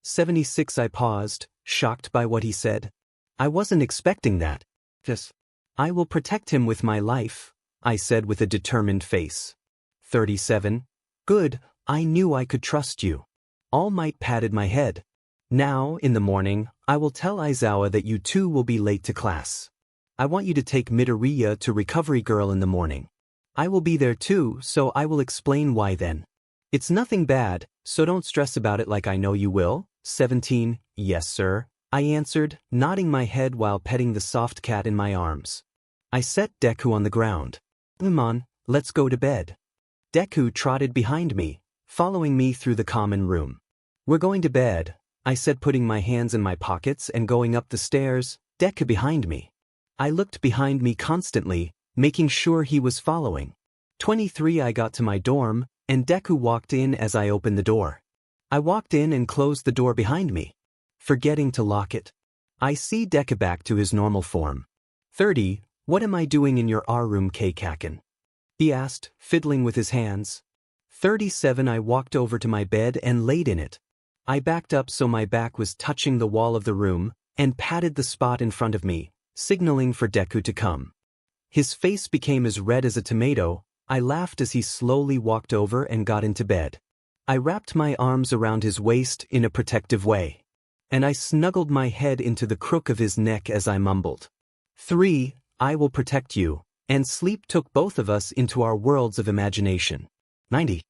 76. I paused, shocked by what he said. I wasn't expecting that. Yes. I will protect him with my life, I said with a determined face. 37. Good, I knew I could trust you. All Might patted my head. Now, in the morning, I will tell Aizawa that you two will be late to class. I want you to take Midoriya to Recovery Girl in the morning. I will be there too, so I will explain why then. It's nothing bad, so don't stress about it like I know you will. 17. Yes, sir, I answered, nodding my head while petting the soft cat in my arms. I set Deku on the ground. Come on, let's go to bed. Deku trotted behind me, following me through the common room. We're going to bed, I said, putting my hands in my pockets and going up the stairs, Deku behind me. I looked behind me constantly, making sure he was following. 23. I got to my dorm, and Deku walked in as I opened the door. I walked in and closed the door behind me, forgetting to lock it. I see Deku back to his normal form. 30. What am I doing in your room, Kacchan? He asked, fiddling with his hands. 37. I walked over to my bed and laid in it. I backed up so my back was touching the wall of the room, and patted the spot in front of me, signaling for Deku to come. His face became as red as a tomato. I laughed as he slowly walked over and got into bed. I wrapped my arms around his waist in a protective way. And I snuggled my head into the crook of his neck as I mumbled, 3, I will protect you, and sleep took both of us into our worlds of imagination. 90.